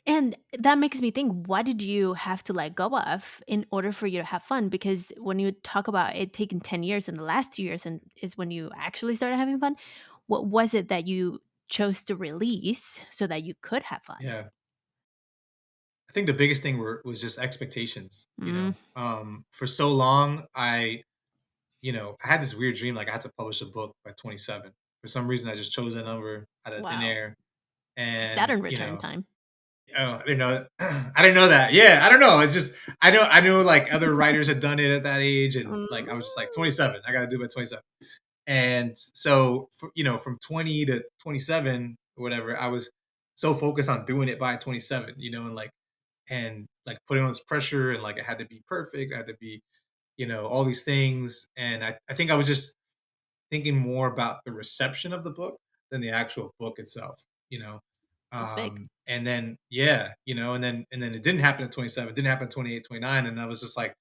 And that makes me think, what did you have to let go of in order for you to have fun? Because when you talk about it taking 10 years and the last 2 years and is when you actually started having fun, what was it that you chose to release so that you could have fun? Yeah. I think the biggest thing was just expectations, Mm. For so long I had this weird dream like I had to publish a book by 27. For some reason I just chose a number out of thin Wow. air. And Saturn return time. oh, I didn't know. I didn't know that. Yeah, I don't know. It's just I know like other writers had done it at that age, and like I was just like Mm. 27. I got to do it by 27. And so from 20 to 27 or whatever, I was so focused on doing it by 27. And like putting on this pressure, and like it had to be perfect. It had to be all these things, and I think I was just thinking more about the reception of the book than the actual book itself, you know. That's big. And then yeah, and then it didn't happen at 27, it didn't happen at 28, 29, and I was just like,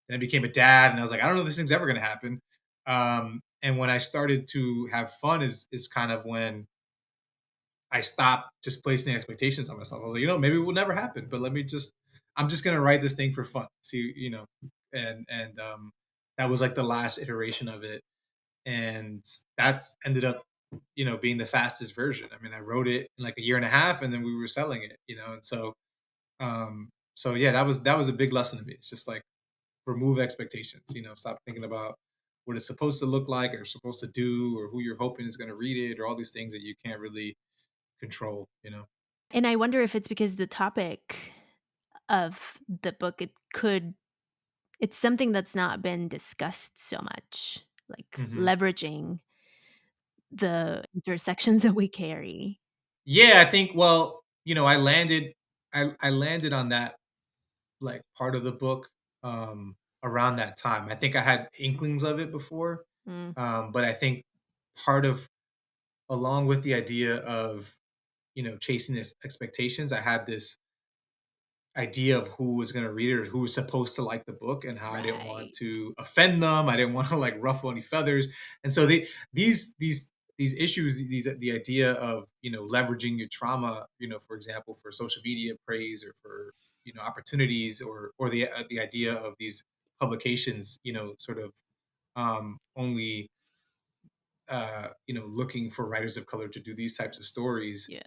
then I became a dad, and I was like, I don't know if this thing's ever gonna happen. And when I started to have fun is kind of when I stopped just placing expectations on myself. I was like, maybe it will never happen, but I'm just gonna write this thing for fun. See, and that was like the last iteration of it, and that's ended up, being the fastest version. I mean, I wrote it in like a year and a half, and then we were selling it, and so yeah, that was a big lesson to me. It's just like remove expectations. Stop thinking about what it's supposed to look like or supposed to do or who you're hoping is going to read it or all these things that you can't really control. And I wonder if it's because the topic of the book, it's something that's not been discussed so much, like Hmm. leveraging the intersections that we carry. Yeah, I think. Well, I landed on that like part of the book around that time. I think I had inklings of it before, Mm, but I think part of along with the idea of chasing this expectations, I had this idea of who was going to read it or who was supposed to like the book and how I didn't want right. to offend them. I didn't want to like ruffle any feathers. And so these issues, the idea of leveraging your trauma, for example, for social media praise or for opportunities or the idea of these publications, sort of only looking for writers of color to do these types of stories. Yes.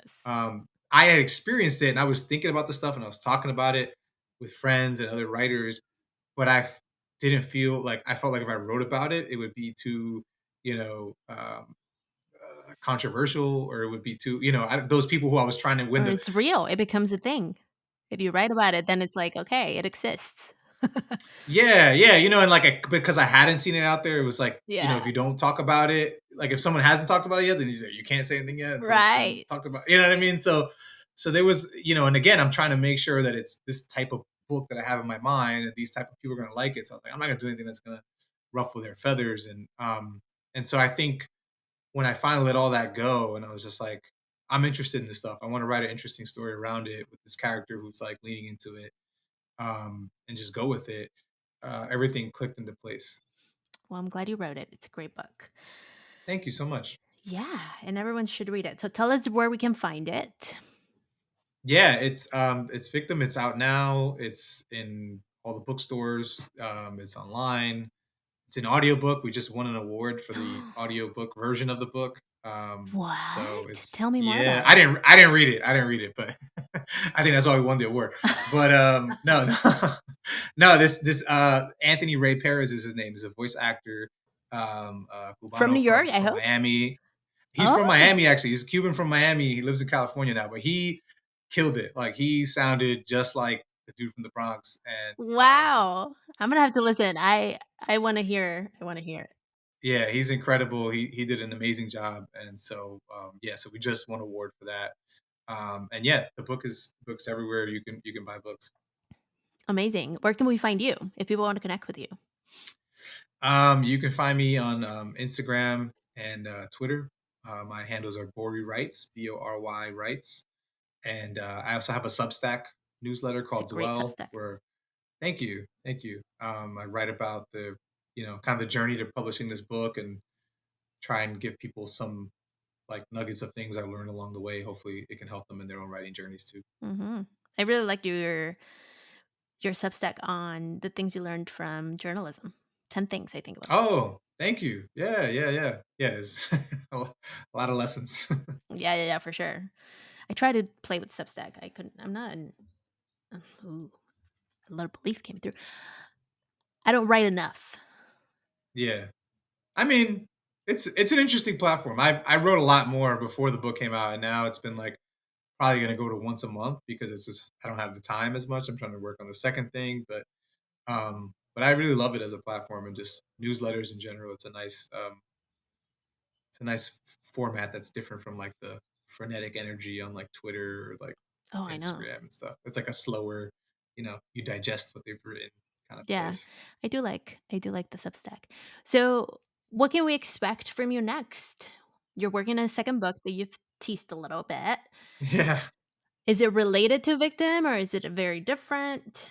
I had experienced it and I was thinking about the stuff and I was talking about it with friends and other writers, but didn't feel like I felt like if I wrote about it, it would be too, controversial or it would be too, those people who I was trying to win Or the. it's real, it becomes a thing. If you write about it, then it's like, okay, it exists. Yeah, yeah, and like because I hadn't seen it out there, it was like, if Yeah, you don't talk about it, like if someone hasn't talked about it yet, then you can't say anything yet until it's been right. talked about. You know what I mean? So there was, and again, I'm trying to make sure that it's this type of book that I have in my mind, and these type of people are gonna like it. So I was like, I'm not gonna do anything that's gonna ruffle their feathers, and so I think when I finally let all that go, and I was just like, I'm interested in this stuff. I want to write an interesting story around it with this character who's like leaning into it, and just go with it. Everything clicked into place. Well, I'm glad you wrote it. It's a great book. Thank you so much. Yeah, and everyone should read it. So tell us where we can find it. Yeah, it's Victim. It's out now. It's in all the bookstores. It's online. It's an audiobook. We just won an award for the audiobook version of the book. So What? it's Tell me more yeah. about I it. didn't I didn't read it. I didn't read it, but I think that's why we won the award. But no, no, no. This Anthony Ray Perez is his name. He's a voice actor, From Cubano New York, from I from hope? Miami. He's from Oh, Miami, actually. He's Cuban from Miami. He lives in California now, but he killed it. Like he sounded just like the dude from the Bronx, and wow. I'm gonna have to listen. I wanna hear. I wanna hear it. yeah, he's incredible. He did an amazing job, and so yeah, so we just won an award for that. And yeah, the book's everywhere. You can buy books. Amazing. Where can we find you if people want to connect with you? You can find me on Instagram and Twitter. My handles are Bory Writes, Bory Writes, and I also have a Substack newsletter It's a called great Dwell, Substack. where thank you, thank you. I write about the kind of the journey to publishing this book and try and give people some like nuggets of things I learned along the way. Hopefully, it can help them in their own writing journeys too. I really liked your Substack on the things you learned from journalism. 10 things I think it was. Oh, thank you. Yeah, yeah, yeah, yeah. There's a lot of lessons. Yeah, yeah, yeah, for sure. I try to play with Substack. I couldn't. I'm not an. Ooh, a lot of belief came through. I don't write enough. Yeah, I mean, it's an interesting platform. I wrote a lot more before the book came out, and now it's been like probably gonna go to once a month because it's just I don't have the time as much. I'm trying to work on the second thing, but I really love it as a platform and just newsletters in general. It's a nice format that's different from like the frenetic energy on like Twitter or like Oh, I know. Instagram and stuff. It's like a slower, you digest what they've written kind of Yeah, place. I do like the Substack. So, what can we expect from you next? You're working on a second book that you've teased a little bit. Yeah. Is it related to Victim or is it a very different?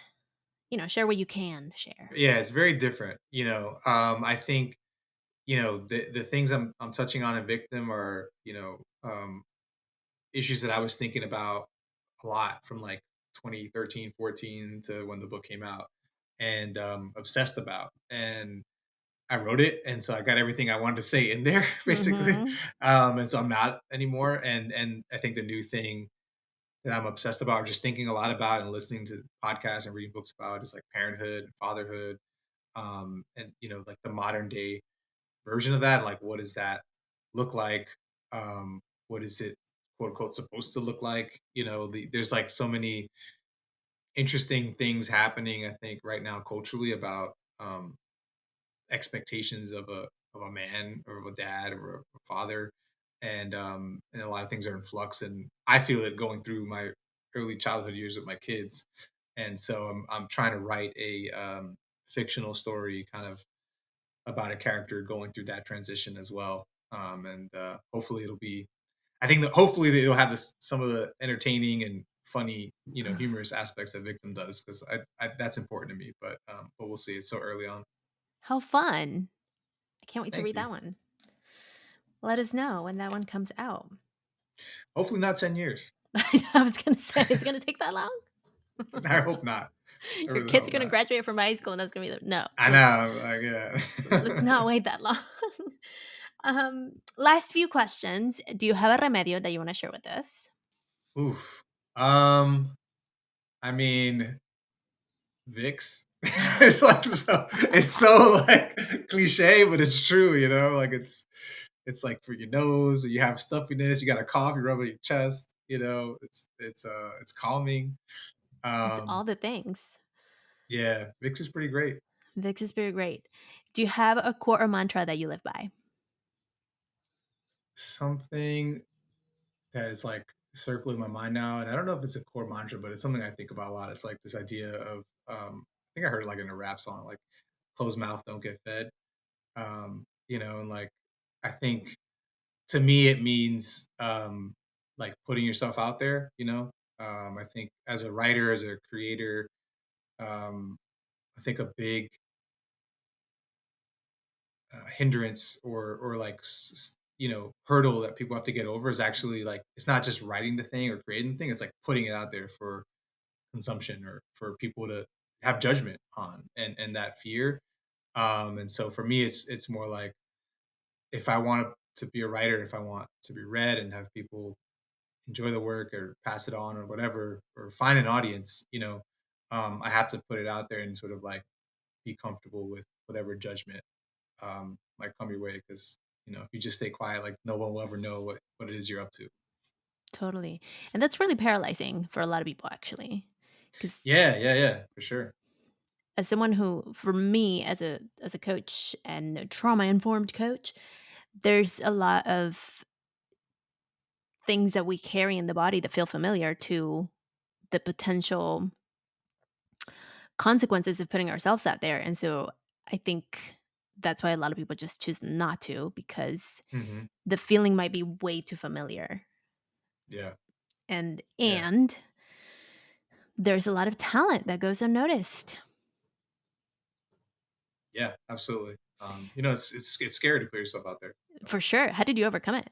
Share what you can share. Yeah, it's very different. I think the things I'm touching on in Victim are, issues that I was thinking about a lot from like 2013, 14 to when the book came out, and obsessed about. And I wrote it, and so I got everything I wanted to say in there, basically. Mm-hmm. And so I'm not anymore. And I think the new thing that I'm obsessed about, or just thinking a lot about, and listening to podcasts and reading books about, is like parenthood and fatherhood, and like the modern day version of that. Like, what does that look like? What is it, quote unquote, supposed to look like? There's like so many interesting things happening, I think, right now culturally about expectations of a man or of a dad or a father, and a lot of things are in flux. And I feel it going through my early childhood years with my kids, and so I'm trying to write a fictional story, kind of about a character going through that transition as well. And hopefully it'll be, I think that hopefully that it'll have some of the entertaining and funny, humorous aspects that Victim does, because I that's important to me. But we'll see. It's so early on. How fun. I can't wait to Thank read you. that one. Let us know when that one comes out. Hopefully not 10 years. I was going to say, it's going to take that long? I hope not. I Your really kids are hope going to not. graduate from high school and that's going to be the no. I know. Like, Let's yeah. not wait that long. Last few questions. Do you have a remedio that you want to share with us? Oof. Um, I mean, Vicks. It's so like cliche, but it's true, like it's like for your nose, you have stuffiness, you got a cough, you rub it on your chest, it's calming. It's all Um, the things. yeah, Vicks is pretty great. Vicks is very great. Do you have a quote or mantra that you live by? Something that is like circling my mind now, and I don't know if it's a core mantra, but it's something I think about a lot. It's like this idea of I think I heard it like in a rap song, like closed mouth don't get fed. And like I think to me it means like putting yourself out there. I think as a writer, as a creator, um I think a big hindrance or like hurdle that people have to get over is actually like it's not just writing the thing or creating the thing, it's like putting it out there for consumption or for people to have judgment on, and that fear. And so for me it's more like, if I want to be a writer, if I want to be read and have people enjoy the work or pass it on or whatever, or find an audience, I have to put it out there and sort of like be comfortable with whatever judgment might come your way. Because if you just stay quiet, like no one will ever know what it is you're up to. Totally. And that's really paralyzing for a lot of people, actually. Because Yeah, yeah, yeah, for sure. as someone who, for me, as a coach and a trauma informed coach, there's a lot of things that we carry in the body that feel familiar to the potential consequences of putting ourselves out there. And so I think that's why a lot of people just choose not to, because Hmm. the feeling might be way too familiar. Yeah, And yeah, and there's a lot of talent that goes unnoticed. yeah, absolutely. It's scary to put yourself out there. So. For sure. How did you overcome it?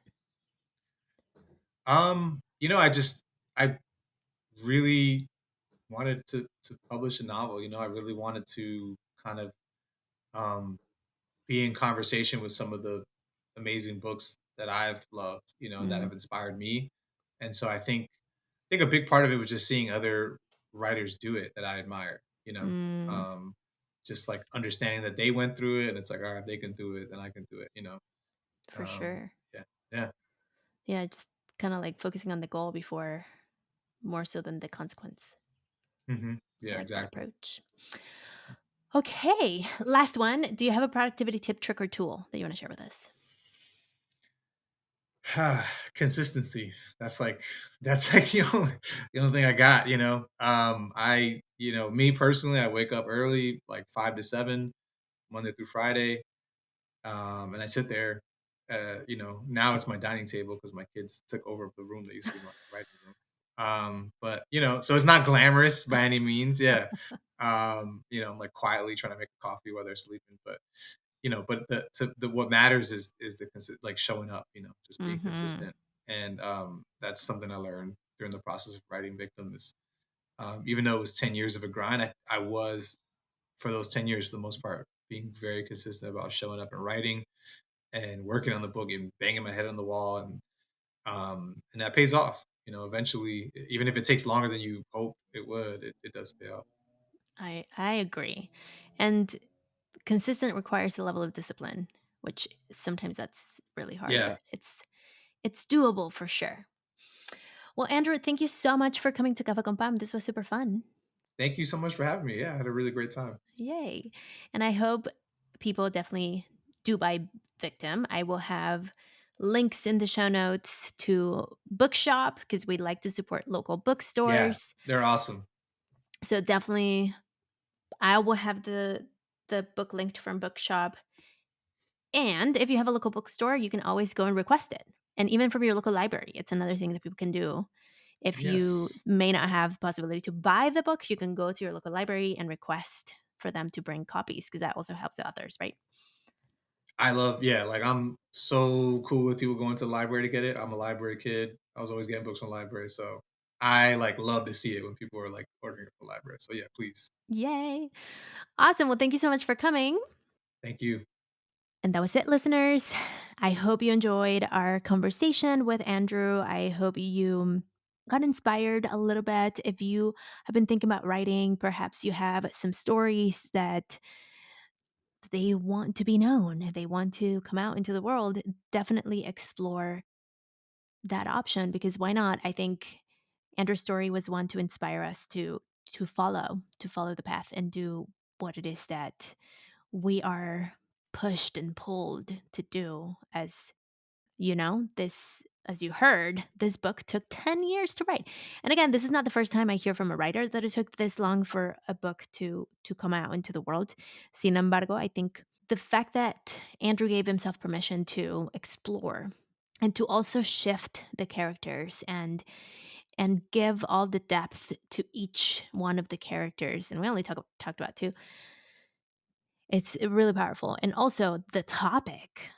I really wanted to publish a novel. I really wanted to kind of um be in conversation with some of the amazing books that I've loved, and that Mm, have inspired me. And so I think a big part of it was just seeing other writers do it that I admire. mm, Um, just like understanding that they went through it, and it's like, all right, they can do it, then I can do it. for sure. Yeah, yeah, Yeah, just kind of like focusing on the goal before more so than the consequence. I yeah, like that exactly. approach. Okay, last one. Do you have a productivity tip, trick, or tool that you want to share with us? Consistency. That's like the only thing I got. Me personally, I wake up early, like 5 to 7, Monday through Friday. And I sit there. Now it's my dining table because my kids took over the room that used to be my writing room. But so it's not glamorous by any means. Yeah. I'm like quietly trying to make a coffee while they're sleeping, but but what matters is like showing up, just being Mm-hmm. consistent. And that's something I learned during the process of writing Victim. Is even though it was 10 years of a grind, I was, for those 10 years, for the most part, being very consistent about showing up and writing and working on the book and banging my head on the wall. And that pays off, eventually, even if it takes longer than you hope it would, it does pay off. I agree. And consistent requires a level of discipline, which sometimes that's really hard, Yeah. but it's doable for sure. Well, Andrew, thank you so much for coming to Cafe con Pam. This was super fun. Thank you so much for having me. Yeah, I had a really great time. Yay. And I hope people definitely do buy Victim. I will have links in the show notes to Bookshop because we like to support local Yeah, bookstores. they're awesome. So definitely I will have the book linked from Bookshop. And if you have a local bookstore, you can always go and request it. And even from your local library, it's another thing that people can do. If you Yes. may not have possibility to buy the book, you can go to your local library and request for them to bring copies because that also helps the authors, right? Yeah, like I'm so cool with people going to the library to get it. I'm a library kid. I was always getting books from the library. So I like love to see it when people are like ordering it from the library. So yeah, please. Yay. Awesome. Well, thank you so much for coming. Thank you. And that was it, listeners. I hope you enjoyed our conversation with Andrew. I hope you got inspired a little bit. If you have been thinking about writing, perhaps you have some stories that they want to be known, they want to come out into the world, definitely explore that option because why not? I think Andrew's story was one to inspire us to follow the path and do what it is that we are pushed and pulled to do. As you heard, this book took 10 years to write. And again, this is not the first time I hear from a writer that it took this long for a book to come out into the world. Sin embargo, I think the fact that Andrew gave himself permission to explore and to also shift the characters and give all the depth to each one of the characters, and we only talked about two. It's really powerful. And also the topic.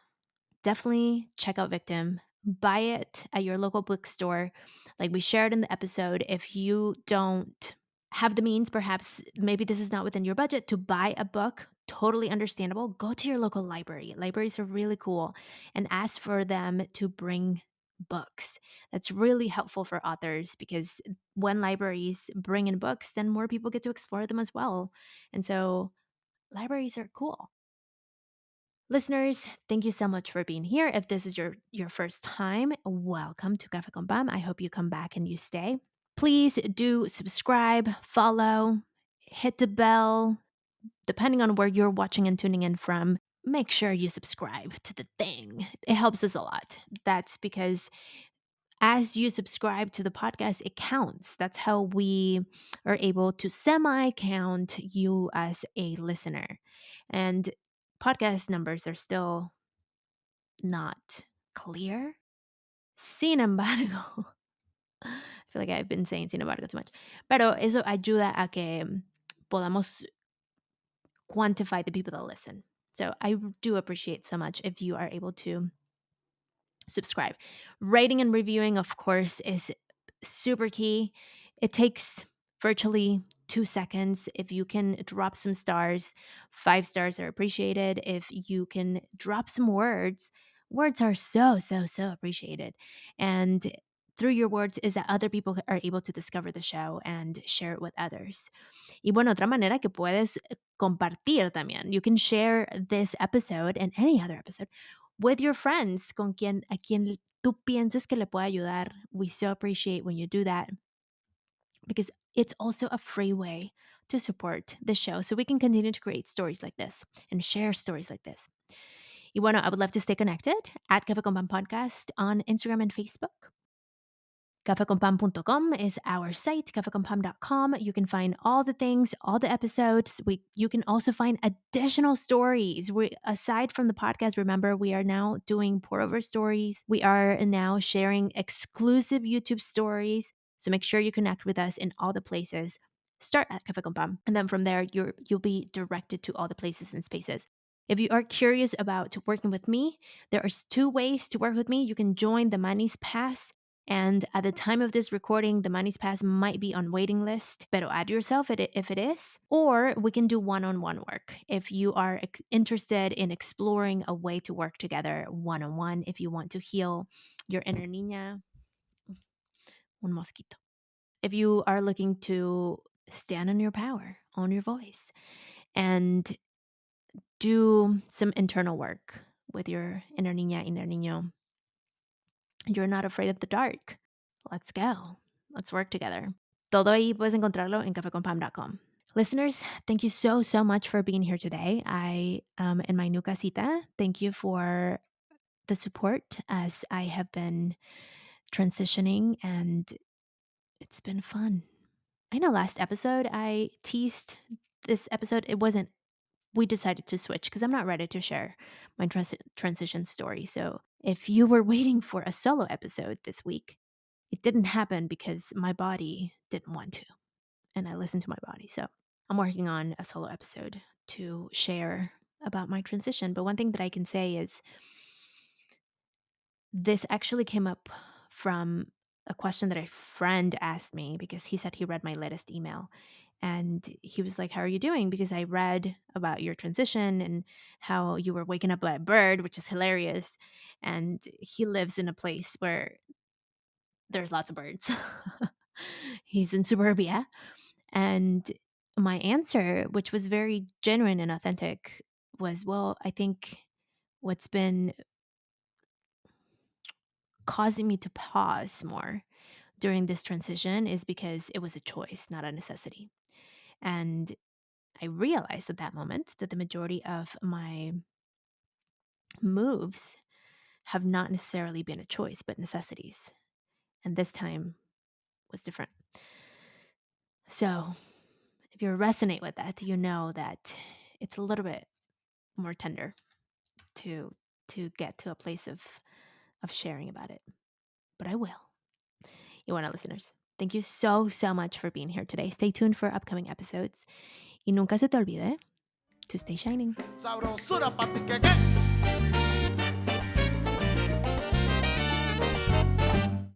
Definitely check out Victim. Buy it at your local bookstore. Like we shared in the episode, if you don't have the means, perhaps maybe this is not within your budget to buy a book, totally understandable. Go to your local library. Libraries are really cool and ask for them to bring books. That's really helpful for authors because when libraries bring in books, then more people get to explore them as well. And so libraries are cool. Listeners, thank you so much for being here. If this is your first time, welcome to Cafe con Pam. I hope you come back and you stay. Please do subscribe, follow, hit the bell. Depending on where you're watching and tuning in from, make sure you subscribe to the thing. It helps us a lot. That's because as you subscribe to the podcast, it counts. That's how we are able to semi count you as a listener. And podcast numbers are still not clear. Sin embargo, I feel like I've been saying sin embargo too much. Pero eso ayuda a que podamos quantify the people that listen. So I do appreciate so much if you are able to subscribe. Rating and reviewing, of course, is super key. It takes virtually 2 seconds. If you can drop some stars, 5 stars are appreciated. If you can drop some words, words are so, so, so appreciated. And through your words is that other people are able to discover the show and share it with others. Y bueno, otra manera que puedes compartir también. You can share this episode and any other episode with your friends, a quien tú pienses que le pueda ayudar. We so appreciate when you do that because it's also a free way to support the show so we can continue to create stories like this and share stories like this. Y bueno, I would love to stay connected at Cafe Con Pan Podcast on Instagram and Facebook. Cafeconpam.com is our site, cafeconpam.com. You can find all the things, all the episodes. You can also find additional stories. Aside from the podcast, remember, we are now doing pour over stories. We are now sharing exclusive YouTube stories. So make sure you connect with us in all the places. Start at Cafe Con Pam, and then from there, you'll be directed to all the places and spaces. If you are curious about working with me, there are two ways to work with me. You can join the Manis Pass. And at the time of this recording, the Manis Pass might be on waiting list, but add yourself if it is. Or we can do one-on-one work. If you are interested in exploring a way to work together one-on-one, if you want to heal your inner niña, un mosquito. If you are looking to stand on your power, own your voice, and do some internal work with your inner niña, inner niño. You're not afraid of the dark. Let's go. Let's work together. Todo ahí puedes encontrarlo en cafeconpam.com. Listeners, thank you so much for being here today. I am in my new casita. Thank you for the support as I have been transitioning, and it's been fun. I know last episode I teased this episode. We decided to switch because I'm not ready to share my transition story. So if you were waiting for a solo episode this week, it didn't happen because my body didn't want to. And I listened to my body. So I'm working on a solo episode to share about my transition. But one thing that I can say is this actually came up from a question that a friend asked me because he said he read my latest email. And he was like, "How are you doing? Because I read about your transition and how you were waking up by a bird, which is hilarious." And he lives in a place where there's lots of birds. He's in suburbia. And my answer, which was very genuine and authentic, was, well, I think what's been causing me to pause more during this transition is because it was a choice, not a necessity. And I realized at that moment that the majority of my moves have not necessarily been a choice, but necessities. And this time was different. So if you resonate with that, you know that it's a little bit more tender to get to a place of sharing about it. But I will. You want to, listeners. Thank you so much for being here today. Stay tuned for upcoming episodes. Y nunca se te olvide to stay shining. Sabrosura pa' ti que